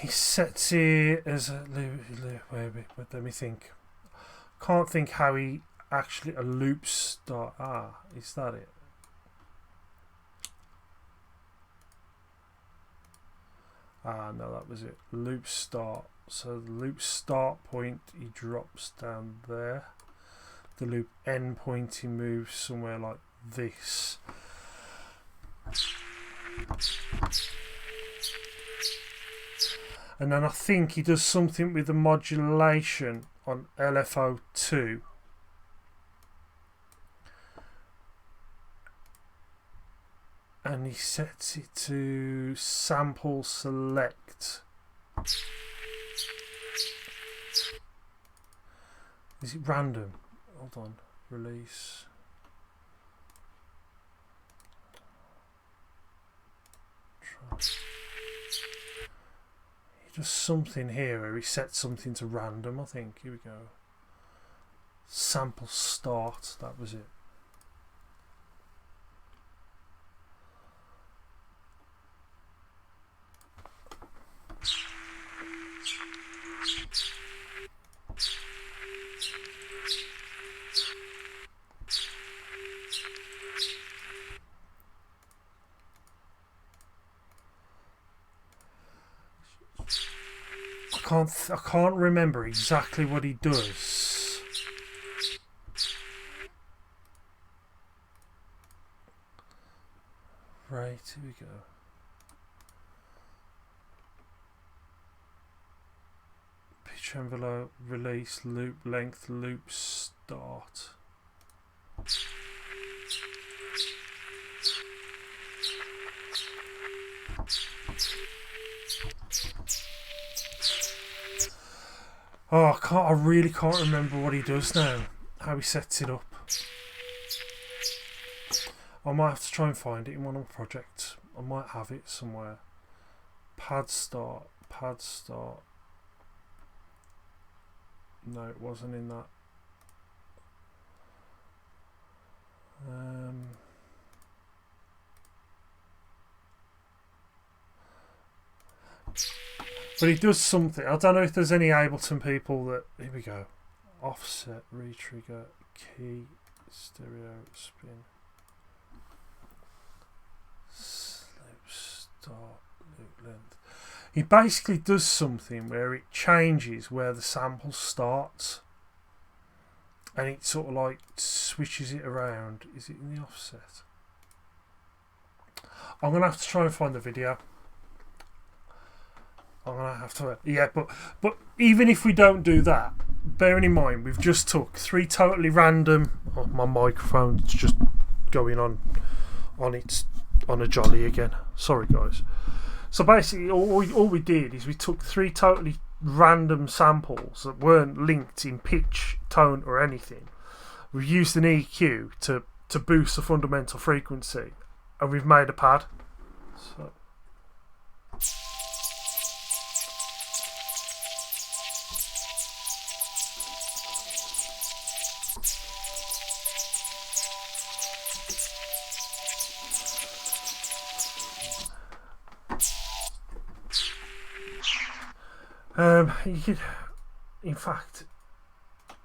He sets it as a let me think. Can't think how he actually a loop start. Is that it? No, that was it. Loop start. So the loop start point he drops down there. The loop end point he moves somewhere like this. And then I think he does something with the modulation on LFO2. And he sets it to sample select. Is it random? Hold on. Release. Try. He does something here where he sets something to random, I think. Here we go. Sample start. That was it. I can't remember exactly what he does. Right, here we go. Pitch envelope, release, loop length, loop start. Oh, I really can't remember what he does now. How he sets it up. I might have to try and find it in one of my projects. I might have it somewhere. Pad start. No, it wasn't in that. But he does something. I don't know if there's any Ableton people that... Here we go. Offset, retrigger, key, stereo, spin. Slope, start, loop length. He basically does something where it changes where the sample starts. And it sort of like switches it around. Is it in the offset? I'm going to have to try and find the video. I'm going to have to... Yeah, but even if we don't do that, bearing in mind we've just took 3 totally random... Oh, my microphone's just going on a jolly again. Sorry, guys. So basically all we did is we took 3 totally random samples that weren't linked in pitch, tone or anything. We've used an EQ to boost the fundamental frequency, and we've made a pad. So you could, in fact,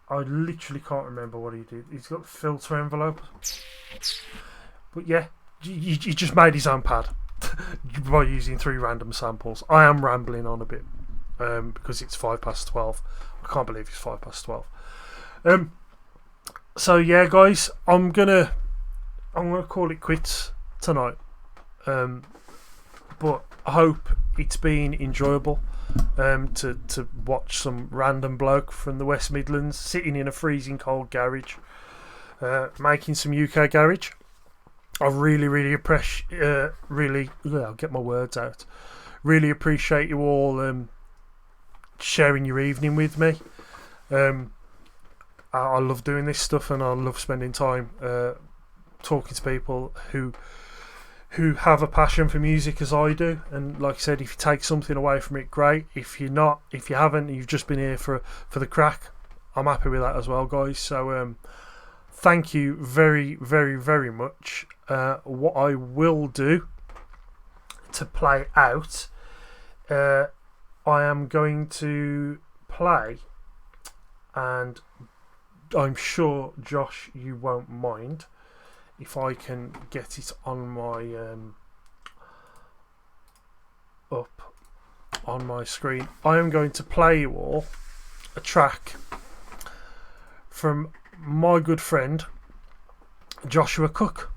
I literally can't remember what he did. He's got the filter envelope, but yeah, he just made his own pad by using 3 random samples. I am rambling on a bit because it's 12:05. I can't believe it's 12:05. So yeah, guys, I'm gonna call it quits tonight. But I hope it's been enjoyable. To watch some random bloke from the West Midlands sitting in a freezing cold garage making some UK garage. I really appreciate I'll get my words out. Really appreciate you all sharing your evening with me. I love doing this stuff, and I love spending time talking to people who have a passion for music as I do. And like I said, if you take something away from it, great. If you haven't, you've just been here for the crack, I'm happy with that as well, guys. So thank you very much. What I will do to play out, I am going to play, and I'm sure Josh you won't mind if I can get it on my up on my screen. I am going to play you all a track from my good friend Joshua Cook,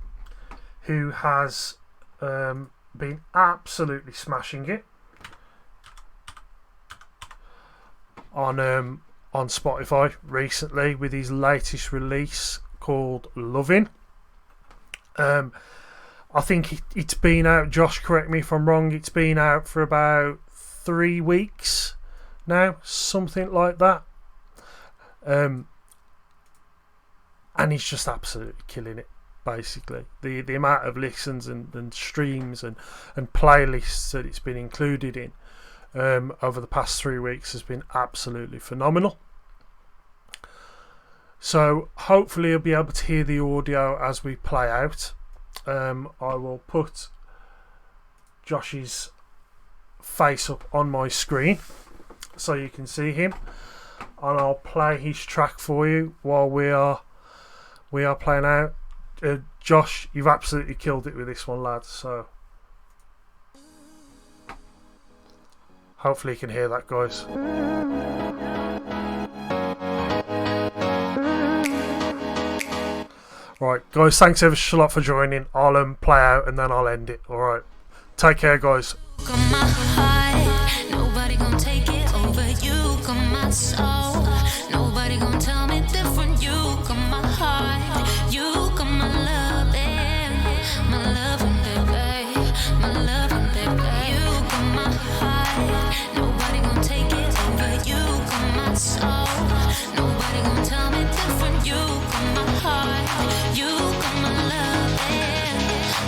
who has been absolutely smashing it on Spotify recently with his latest release called Lovin'. I think it's been out, Josh, correct me if I'm wrong, it's been out for about 3 weeks now, something like that. And he's just absolutely killing it, basically. The amount of listens and streams and playlists that it's been included in over the past 3 weeks has been absolutely phenomenal. So hopefully you'll be able to hear the audio as we play out. I will put Josh's face up on my screen so you can see him, and I'll play his track for you while we are playing out. Josh, you've absolutely killed it with this one, lad, so hopefully you can hear that, guys. Right, guys, thanks ever so lot for joining. I'll play out and then I'll end it. Alright, take care, guys. Nobody gonna take it over you. Come my soul. Nobody gonna tell me different. You come my heart. You come my love, my loving baby, my loving baby. You come my heart. Nobody gonna take it over you. Come my soul. Nobody gonna tell me different. You come my heart. You come my love,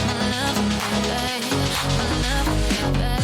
my loving baby, my loving baby.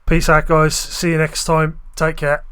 Peace out, guys. See you next time. Take care.